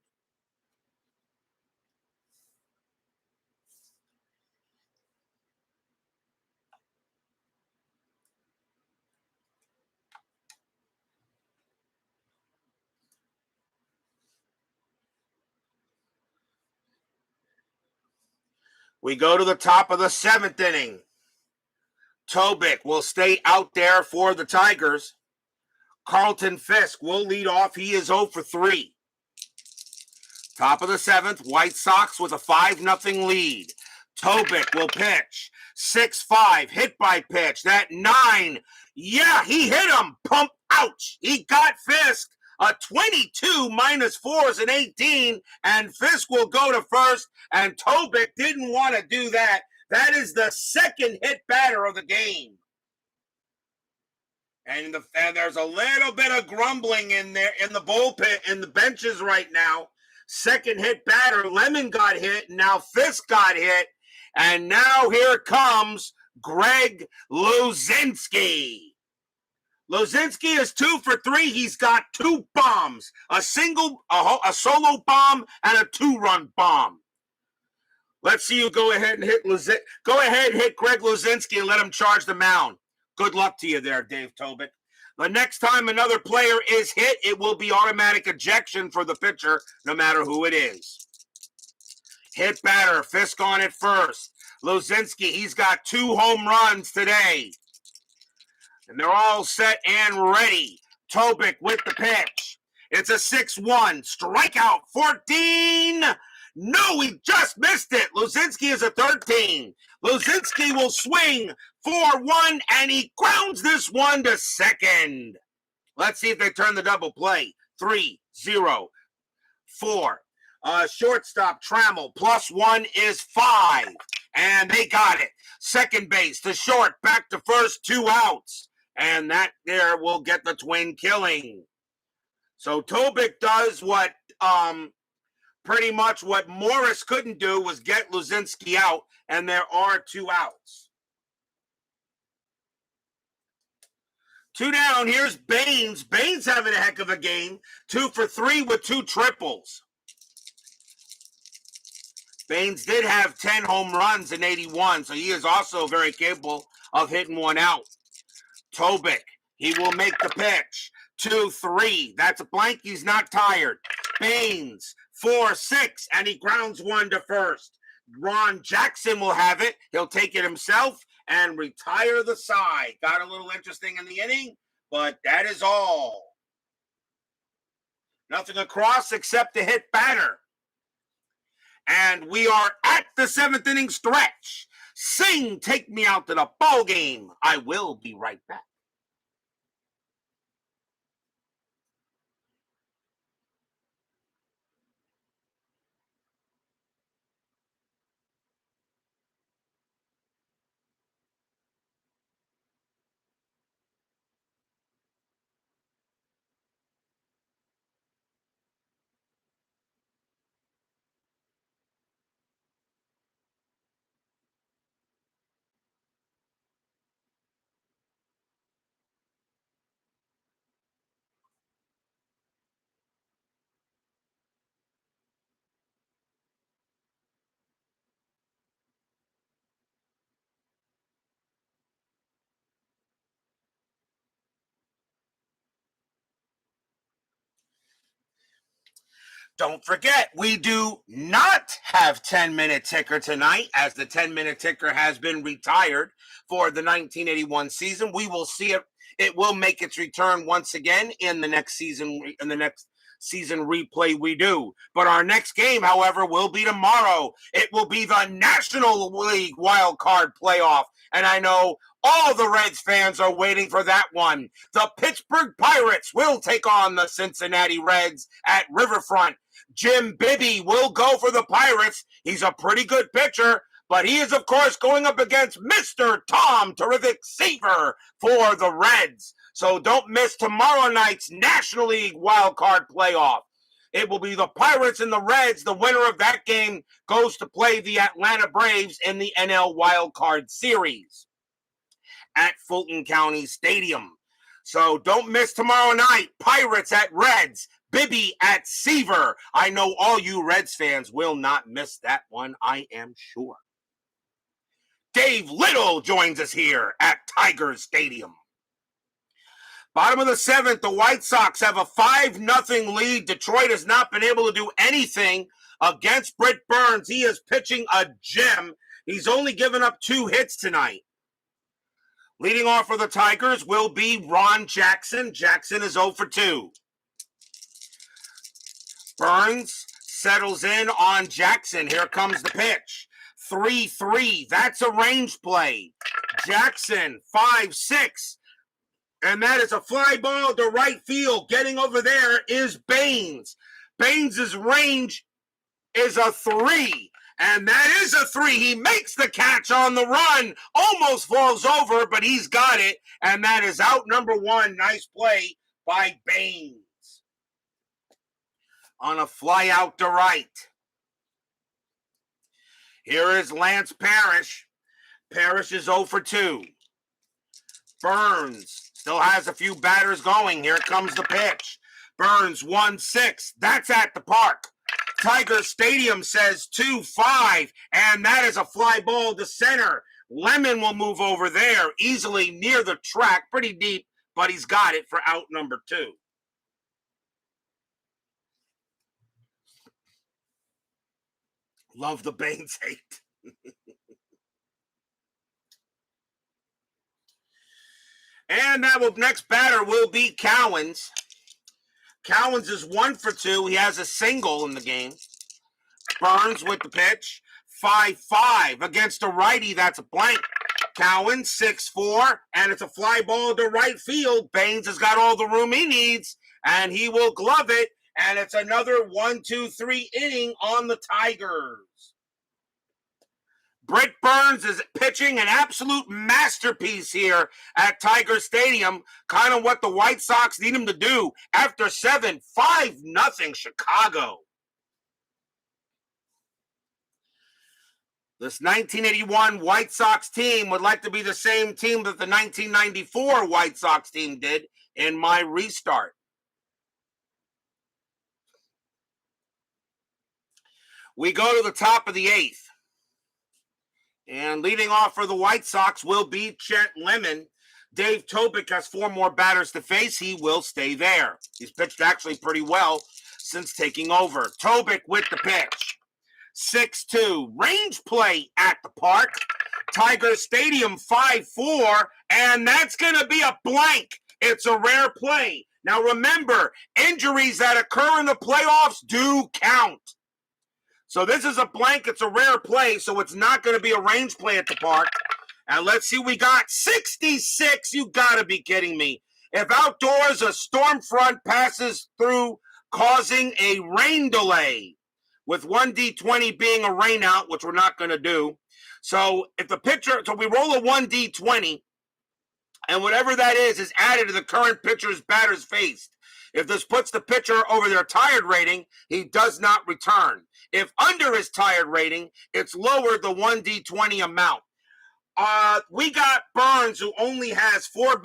Speaker 1: We go to the top of the 7th inning. Tobik will stay out there for the Tigers. Carlton Fisk will lead off. He is 0 for 3. Top of the 7th, White Sox with a 5-0 lead. Tobik will pitch. 6-5, hit by pitch. That 9, yeah, he hit him. Pump, ouch. He got Fisk. A 22 minus 4 is an 18, and Fisk will go to first, and Tobik didn't want to do that. That is the second hit batter of the game. And there's a little bit of grumbling in there in the bullpen, in the benches right now. Second hit batter, Lemon got hit, and now Fisk got hit, and now here comes Greg Luzinski. Luzinski is 2 for 3. He's got 2 bombs, a solo bomb, and a 2-run bomb. Let's see you go ahead and hit Go ahead and hit Greg Luzinski and let him charge the mound. Good luck to you there, Dave Tobik. The next time another player is hit, it will be automatic ejection for the pitcher, no matter who it is. Hit batter, Fisk on it first. Luzinski, he's got 2 home runs today. And they're all set and ready. Tobik with the pitch. It's a 6-1. Strikeout 14. No, he just missed it. Luzinski is a 13. Luzinski will swing 4-1, and he grounds this one to second. Let's see if they turn the double play. 3-0. 4. Shortstop Trammell +1 is 5. And they got it. Second base to short, back to first, 2 outs. And that there will get the twin killing. So Tobik does what pretty much what Morris couldn't do, was get Luzinski out, and there are 2 outs. 2 down. Here's Baines. Baines having a heck of a game. 2 for 3 with 2 triples. Baines did have 10 home runs in 81, so he is also very capable of hitting 1 out. Tobik, he will make the pitch. 2-3. That's a blank. He's not tired. Baines, 4-6, and he grounds 1 to first. Ron Jackson will have it. He'll take it himself and retire the side. Got a little interesting in the inning, but that is all. Nothing across except a hit batter. And we are at the 7th inning stretch. Sing, take me out to the ball game. I will be right back. Don't forget, we do not have 10-minute ticker tonight, as the 10-minute ticker has been retired for the 1981 season. We will see it. It will make its return once again in the next season. Replay we do. But our next game, however, will be tomorrow. It will be the National League Wild Card Playoff, and I know all the Reds fans are waiting for that one. The Pittsburgh Pirates will take on the Cincinnati Reds at Riverfront. Jim Bibby will go for the Pirates. He's a pretty good pitcher, but he is, of course, going up against Mr. Tom Terrific Seaver for the Reds. So don't miss tomorrow night's National League Wild Card Playoff. It will be the Pirates and the Reds. The winner of that game goes to play the Atlanta Braves in the NL Wild Card Series at Fulton County Stadium. So don't miss tomorrow night. Pirates at Reds. Bibby at Seaver. I know all you Reds fans will not miss that one, I am sure. Dave Little joins us here at Tigers Stadium. Bottom of the 7th, the White Sox have a 5-0 lead. Detroit has not been able to do anything against Britt Burns. He is pitching a gem. He's only given up 2 hits tonight. Leading off for the Tigers will be Ron Jackson. Jackson is 0 for 2. Burns settles in on Jackson. Here comes the pitch. 3-3. That's a range play. Jackson, 5-6. And that is a fly ball to right field. Getting over there is Baines. Baines' range is a 3. And that is a 3. He makes the catch on the run. Almost falls over, but he's got it. And that is out number 1. Nice play by Baines. On a fly out to right. Here is Lance Parrish. Parrish is 0 for 2. Burns still has a few batters going. Here comes the pitch. Burns 1-6. That's at the park. Tiger Stadium says 2-5, and that is a fly ball to center. Lemon will move over there easily near the track, pretty deep, but he's got it for out number 2. Love the Baines hate. And next batter will be Cowens. Cowens is 1 for 2. He has a single in the game. Burns with the pitch. 5-5 against a righty. That's a blank. Cowens 6-4, and it's a fly ball to right field. Baines has got all the room he needs, and he will glove it. And it's another 1-2-3 inning on the Tigers. Britt Burns is pitching an absolute masterpiece here at Tiger Stadium. Kind of what the White Sox need him to do after 7, 5-0 Chicago. This 1981 White Sox team would like to be the same team that the 1994 White Sox team did in my restart. We go to the top of the 8th. And leading off for the White Sox will be Chet Lemon. Dave Tobick has 4 more batters to face. He will stay there. He's pitched actually pretty well since taking over. Tobick with the pitch. 6-2. Range play at the park. Tiger Stadium 5-4. And that's going to be a blank. It's a rare play. Now remember, injuries that occur in the playoffs do count. So this is a blank. It's a rare play, so it's not going to be a range play at the park. And let's see, we got 66. You got to be kidding me. If outdoors a storm front passes through, causing a rain delay, with 1D20 being a rain out, which we're not going to do. So if the pitcher, so we roll a 1D20, and whatever that is added to the current pitcher's batters faced. If this puts the pitcher over their tired rating, he does not return. If under his tired rating, it's lowered the 1D20 amount. We got Burns, who only has 4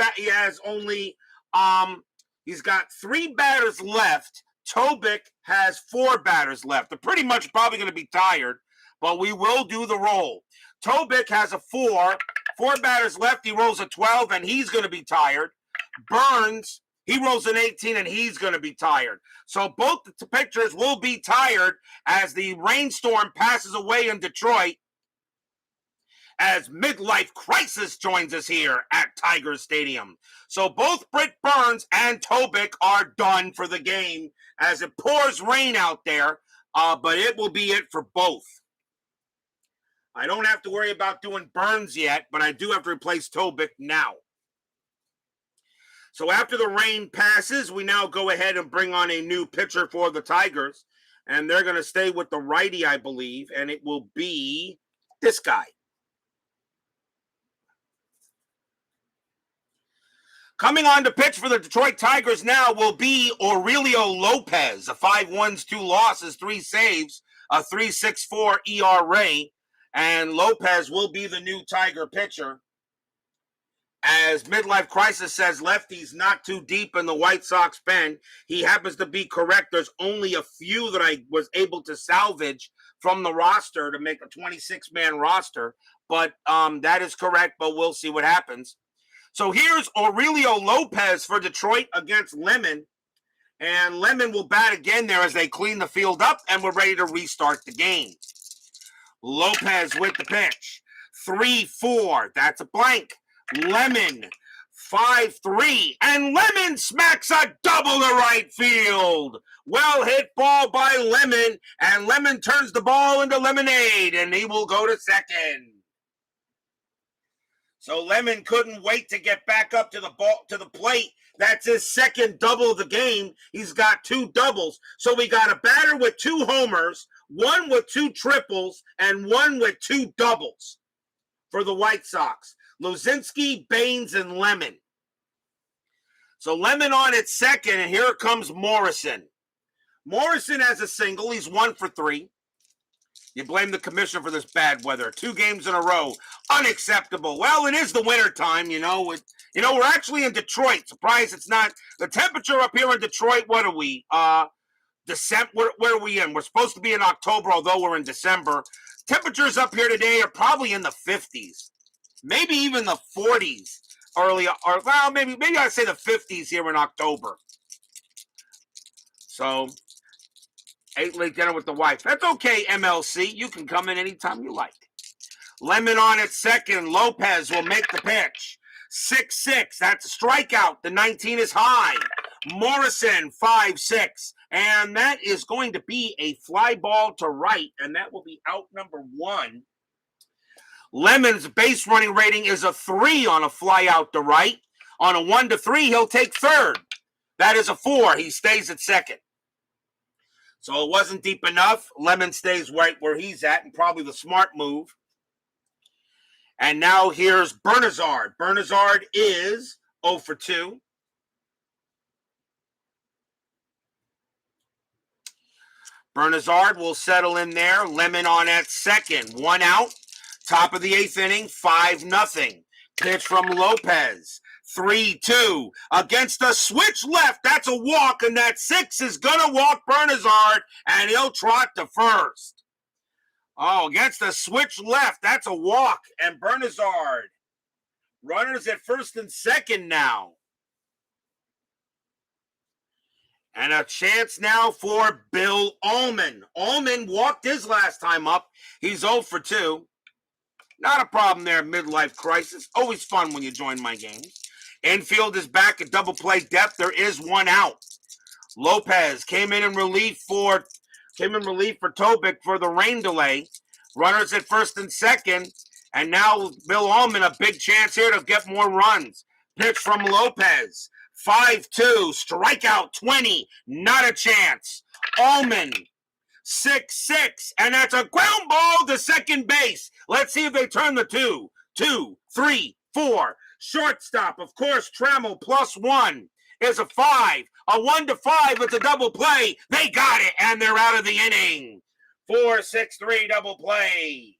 Speaker 1: he's got 3 batters left. Tobick has 4 batters left. They're pretty much probably going to be tired, but we will do the roll. Tobick has a 4 batters left. He rolls a 12, and he's going to be tired. Burns, he rolls an 18, and he's going to be tired. So both the pitchers will be tired as the rainstorm passes away in Detroit, as Midlife Crisis joins us here at Tiger Stadium. So both Britt Burns and Tobick are done for the game as it pours rain out there, but it will be it for both. I don't have to worry about doing Burns yet, but I do have to replace Tobick now. So after the rain passes, we now go ahead and bring on a new pitcher for the Tigers, and they're going to stay with the righty, I believe, and it will be this guy. Coming on to pitch for the Detroit Tigers now will be Aurelio Lopez. A 5 wins, 2 losses, 3 saves, a 3.64 ERA. And Lopez will be the new Tiger pitcher. As Midlife Crisis says, lefty's not too deep in the White Sox pen. He happens to be correct. There's only a few that I was able to salvage from the roster to make a 26-man roster. But that is correct, but we'll see what happens. So here's Aurelio Lopez for Detroit against Lemon. And Lemon will bat again there as they clean the field up, and we're ready to restart the game. Lopez with the pitch. 3-4. That's a blank. Lemon 5-3. And Lemon smacks a double to right field. Well hit ball by Lemon. And Lemon turns the ball into lemonade, and he will go to second. So Lemon couldn't wait to get back up to the plate. That's his second double of the game. He's got 2 doubles. So we got a batter with 2 homers, 1 with 2 triples, and 1 with 2 doubles for the White Sox. Luzinski, Baines, and Lemon. So Lemon on at second, and here comes Morrison. Morrison has a single. He's 1 for 3. You blame the commissioner for this bad weather. 2 games in a row. Unacceptable. Well, it is the winter time, you know. We're actually in Detroit. Surprised it's not. The temperature up here in Detroit, what are we? December. Where are we in? We're supposed to be in October, although we're in December. Temperatures up here today are probably in the 50s. Maybe even the 40s early. Or, well, maybe I'd say the 50s here in October. So Ate late dinner with the wife. That's okay, MLC. You can come in anytime you like. Lemon on at second. Lopez will make the pitch. 6-6. That's a strikeout. The 19 is high. Morrison, 5-6. And that is going to be a fly ball to right, and that will be out number 1. Lemon's base running rating is a 3 on a fly out to right. On a 1-3, he'll take third. That is a 4. He stays at second. So it wasn't deep enough. Lemon stays right where he's at, and probably the smart move. And now here's Bernazard. Bernazard is 0 for 2. Bernazard will settle in there. Lemon on at second. 1 out. Top of the 8th inning, 5-0. Pitch from Lopez. 3-2. Against a switch left. That's a walk, and that 6 is going to walk Bernazard, and he'll trot to first. Oh, against a switch left. That's a walk, and Bernazard. Runners at first and second now. And a chance now for Bill Ullman. Ullman walked his last time up. He's 0 for 2. Not a problem there, midlife crisis. Always fun when you join my games. Infield is back at double play depth. There is 1 out. Lopez came in relief for Tobic for the rain delay. Runners at first and second. And now Bill Ullman, a big chance here to get more runs. Pitch from Lopez. 5-2. Strikeout 20. Not a chance. Ullman. 6-6, and that's a ground ball to second base. Let's see if they turn the 2. 2, 3, 4. Shortstop, of course, Trammell +1 is a 5. A 1-5, it's a double play. They got it, and they're out of the inning. 4-6-3 double play.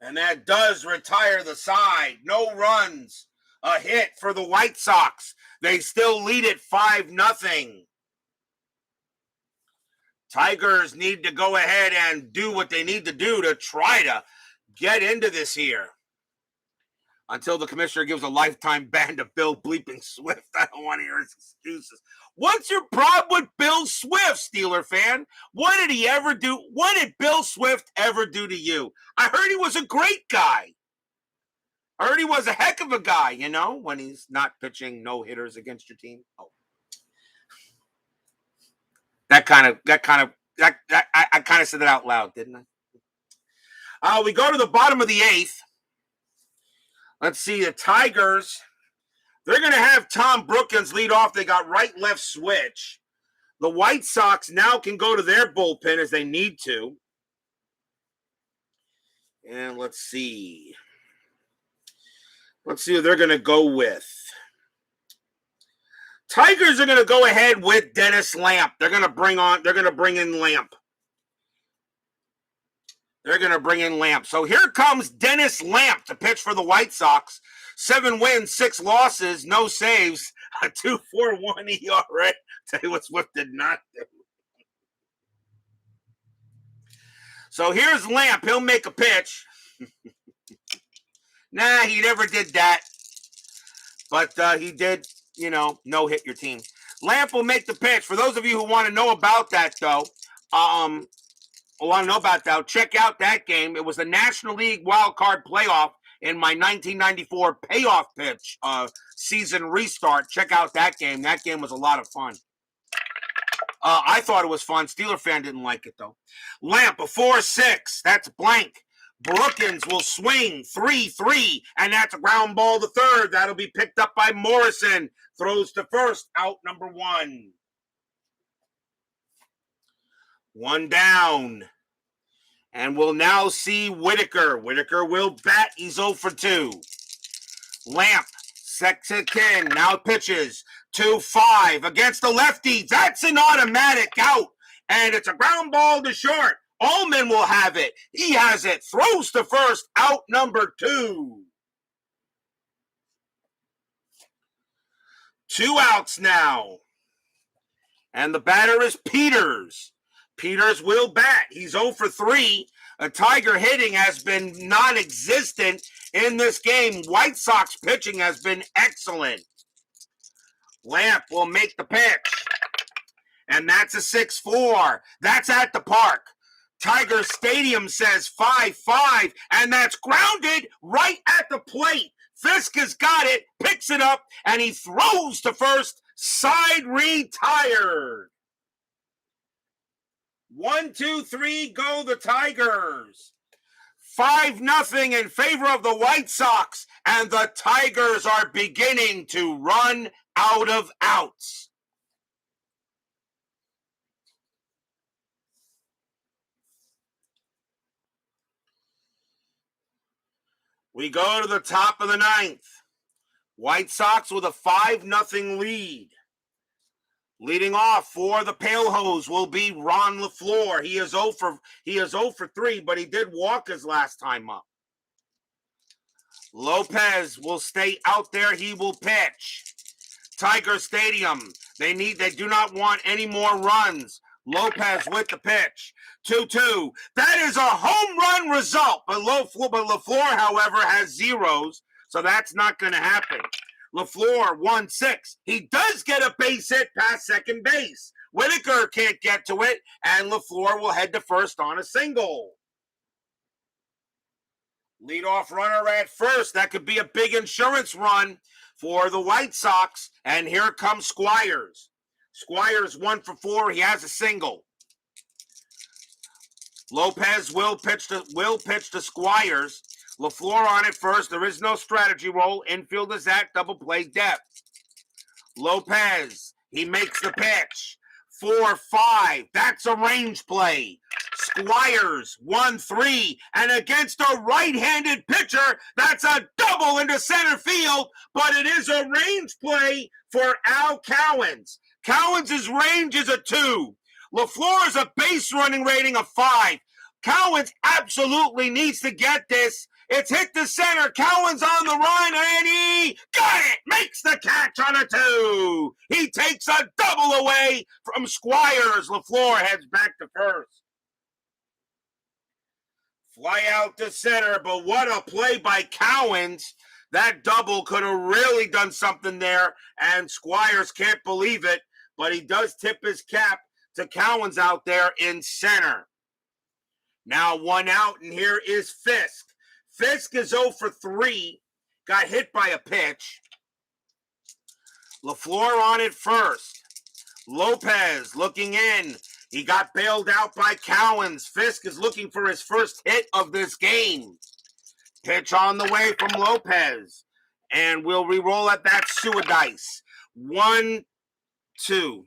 Speaker 1: And that does retire the side. No runs. A hit for the White Sox. They still lead it 5-0. Tigers need to go ahead and do what they need to do to try to get into this here. Until the commissioner gives a lifetime ban to Bill bleeping Swift. I don't want to hear his excuses. What's your problem with Bill Swift, Steeler fan? What did he ever do? What did Bill Swift ever do to you? I heard he was a great guy. I heard he was a heck of a guy, you know, when he's not pitching no-hitters against your team. Oh. I kind of said it out loud, didn't I? We go to the bottom of the 8th. Let's see, the Tigers, they're going to have Tom Brookins lead off. They got right-left switch. The White Sox now can go to their bullpen as they need to. And let's see. Let's see who they're going to go with. Tigers are going to go ahead with Dennis Lamp. They're going to bring in Lamp. They're going to bring in Lamp. So here comes Dennis Lamp to pitch for the White Sox. 7 wins, 6 losses, no saves, a 2.41 ERA. Tell you what Swift did not do. So here's Lamp. He'll make a pitch. Nah, he never did that. But he did, you know, no-hit your team. Lamp will make the pitch. For those of you who want to know about that, though, check out that game. It was the National League Wild Card Playoff in my 1994 payoff pitch season restart. Check out that game. That game was a lot of fun. I thought it was fun. Steeler fan didn't like it, though. Lamp, a 4-6. That's blank. Brookins will swing 3-3, and that's a ground ball to third. That'll be picked up by Morrison. Throws to first, out number 1. 1 down. And we'll now see Whitaker. Whitaker will bat. He's 0 for 2. Lamp, 6-10, now pitches. 2-5 against the lefty. That's an automatic out. And it's a ground ball to short. Ullman will have it. He has it. Throws to first. Out number 2. 2 outs now. And the batter is Peters. Peters will bat. He's 0 for 3. A Tiger hitting has been non-existent in this game. White Sox pitching has been excellent. Lamp will make the pitch. And that's a 6-4. That's at the park. Tiger Stadium says 5-5, and that's grounded right at the plate. Fisk has got it, picks it up, and he throws to first. Side retired. 1, 2, 3, go the Tigers. 5-0 in favor of the White Sox, and the Tigers are beginning to run out of outs. We go to the top of the ninth. White Sox with a 5-0 lead. Leading off for the Pale Hose will be Ron LaFleur. He is 0 for 3, but he did walk his last time up. Lopez will stay out there. He will pitch. Tiger Stadium. They do not want any more runs. Lopez with the pitch. 2-2. That is a home run result. But LaFleur, however, has zeros, so that's not going to happen. LaFleur 1-6. He does get a base hit past second base. Whitaker can't get to it, and LaFleur will head to first on a single. Leadoff runner at first. That could be a big insurance run for the White Sox. And here comes Squires. Squires 1 for 4. He has a single. Lopez will pitch to Squires. LaFleur on it first. There is no strategy roll. Infield is at double play depth. Lopez, he makes the pitch. 4-5. That's a range play. Squires 1-3. And against a right-handed pitcher, that's a double into center field. But it is a range play for Al Cowens. Cowens' range is a 2. LaFleur is a base running rating of 5. Cowens absolutely needs to get this. It's hit the center. Cowens on the run, and he got it. Makes the catch on a 2. He takes a double away from Squires. LaFleur heads back to first. Fly out to center, but what a play by Cowens. That double could have really done something there, and Squires can't believe it, but he does tip his cap to Cowens out there in center. Now 1 out, and here is Fisk. Fisk is 0 for 3, got hit by a pitch. LaFleur on it first. Lopez looking in. He got bailed out by Cowens. Fisk is looking for his first hit of this game. Pitch on the way from Lopez. And we'll re-roll at that Suadice. 1-2. 1-2.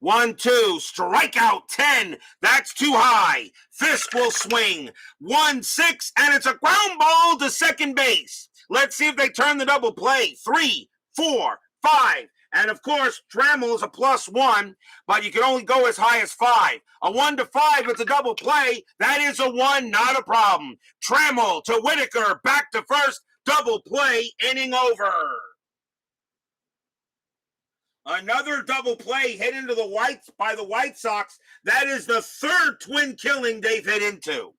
Speaker 1: Strikeout 10. That's too high. Fisk will swing. 1-6. And it's a ground ball to second base. Let's see if they turn the double play. 3, 4, 5. And of course, Trammell is a +1, but you can only go as high as 5. A 1 to 5, it's a double play. That is a 1, not a problem. Trammell to Whitaker, back to first, double play, inning over. Another double play hit into the Whites by the White Sox. That is the third twin killing they've hit into.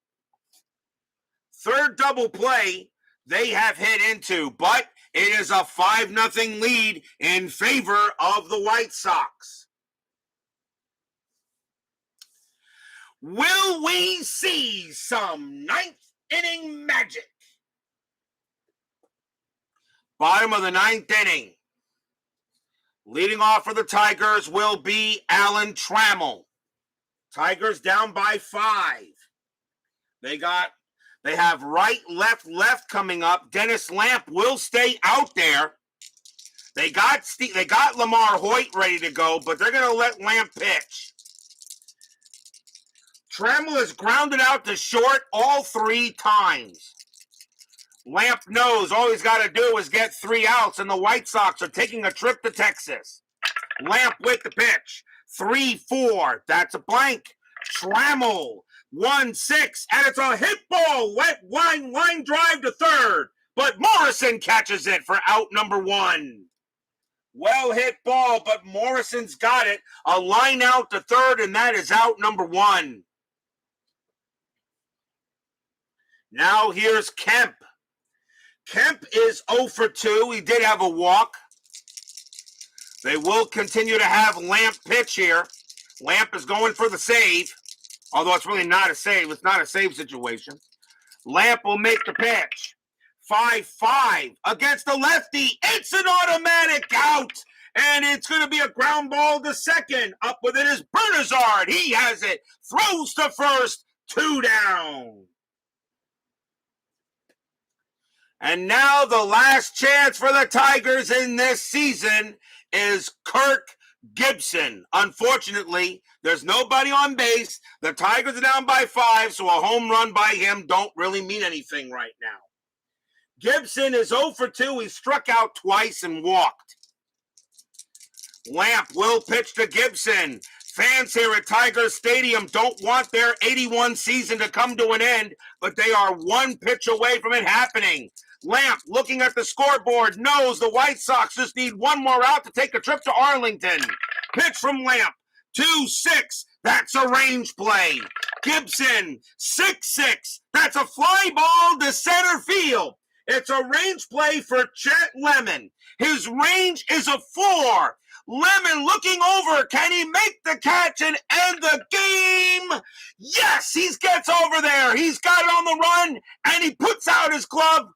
Speaker 1: Third double play they have hit into, but it is a 5-0 lead in favor of the White Sox. Will we see some ninth inning magic? Bottom of the ninth inning. Leading off for the Tigers will be Alan Trammell. Tigers down by 5. They have right, left coming up. Dennis Lamp will stay out there. They got Lamar Hoyt ready to go, but they're going to let Lamp pitch. Trammell is grounded out to short all 3 times. Lamp knows all he's got to do is get 3 outs, and the White Sox are taking a trip to Texas. Lamp with the pitch. 3-4. That's a blank. Trammell. 1-6, and it's a hit ball. Wet line drive to third, but Morrison catches it for out number 1. Well hit ball, but Morrison's got it. A line out to third, and that is out number 1. Now here's Kemp. Kemp is 0 for 2. He did have a walk. They will continue to have Lamp pitch here. Lamp is going for the save, although it's really not a save. It's not a save situation. Lamp will make the pitch. 5-5 against the lefty. It's an automatic out. And it's going to be a ground ball to second. Up with it is Bernazard. He has it. Throws to first. 2 down. And now the last chance for the Tigers in this season is Kirk Gibson. Unfortunately, there's nobody on base. The Tigers are down by 5, so a home run by him don't really mean anything right now. Gibson is 0 for 2. He struck out twice and walked. Lamp will pitch to Gibson. Fans here at Tiger Stadium don't want their 81 season to come to an end, but they are one pitch away from it happening. Lamp, looking at the scoreboard, knows the White Sox just need one more out to take a trip to Arlington. Pitch from Lamp. 2-6. That's a range play. Gibson, 6-6. That's a fly ball to center field. It's a range play for Chet Lemon. His range is a 4. Lemon looking over. Can he make the catch and end the game? Yes, he gets over there. He's got it on the run, and he puts out his glove.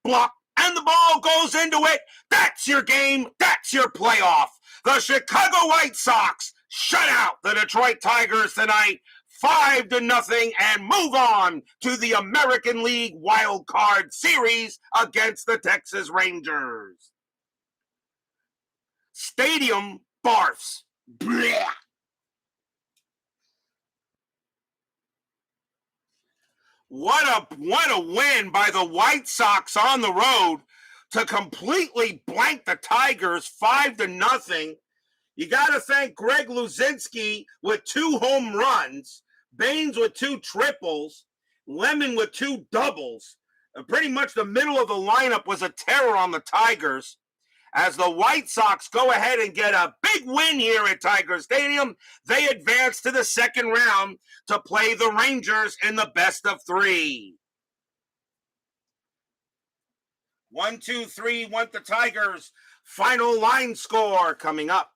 Speaker 1: Block, and the ball goes into it. That's your game. That's your playoff. The Chicago White Sox shut out the Detroit Tigers tonight, 5-0, and move on to the American League Wild Card Series against the Texas Rangers. Stadium barfs. Blech. What a win by the White Sox on the road to completely blank the Tigers 5-0. You got to thank Greg Luzinski with 2 home runs, Baines with 2 triples, Lemon with 2 doubles. Pretty much the middle of the lineup was a terror on the Tigers. As the White Sox go ahead and get a big win here at Tiger Stadium, they advance to the second round to play the Rangers in the best of 3. 1-2-3 went the Tigers. Final line score coming up.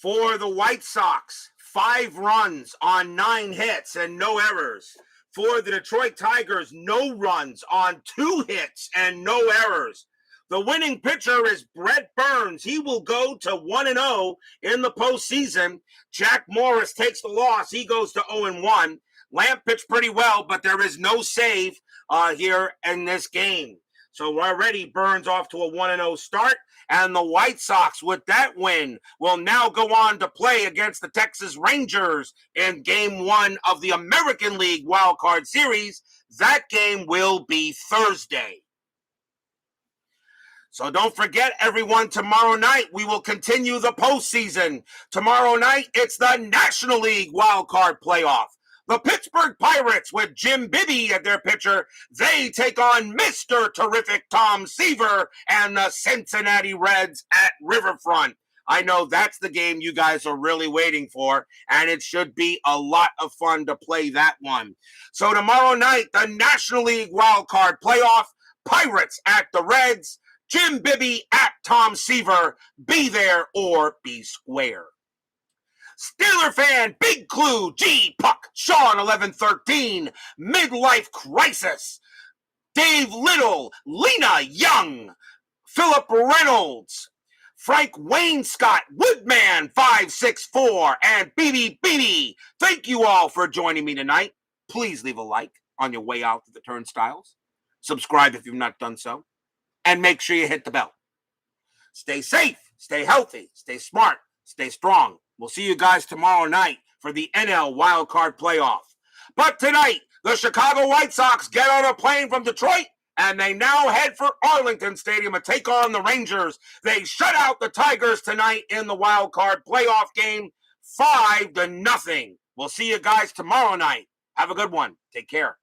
Speaker 1: For the White Sox, 5 runs on 9 hits and no errors. For the Detroit Tigers, no runs on 2 hits and no errors. The winning pitcher is Brett Burns. He will go to 1-0 in the postseason. Jack Morris takes the loss. He goes to 0-1. Lamp pitched pretty well, but there is no save here in this game. So already Burns off to a 1-0 start. And the White Sox, with that win, will now go on to play against the Texas Rangers in Game 1 of the American League Wild Card Series. That game will be Thursday. So don't forget, everyone, tomorrow night we will continue the postseason. Tomorrow night, it's the National League Wild Card Playoff. The Pittsburgh Pirates, with Jim Bibby at their pitcher, they take on Mr. Terrific Tom Seaver and the Cincinnati Reds at Riverfront. I know that's the game you guys are really waiting for, and it should be a lot of fun to play that one. So tomorrow night, the National League Wild Card Playoff, Pirates at the Reds, Jim Bibby at Tom Seaver. Be there or be square. Steeler fan, Big Clue, G, Puck, Sean 1113, Midlife Crisis, Dave Little, Lena Young, Philip Reynolds, Frank Wainscott, Woodman 564, and BB. Thank you all for joining me tonight. Please leave a like on your way out to the turnstiles. Subscribe if you've not done so. And make sure you hit the bell. Stay safe, stay healthy, stay smart, stay strong. We'll see you guys tomorrow night for the NL Wildcard Playoff. But tonight, the Chicago White Sox get on a plane from Detroit And they now head for Arlington Stadium to take on the Rangers. They shut out the Tigers tonight in the wild card playoff game, 5-0. We'll see you guys tomorrow night. Have a good one. Take care.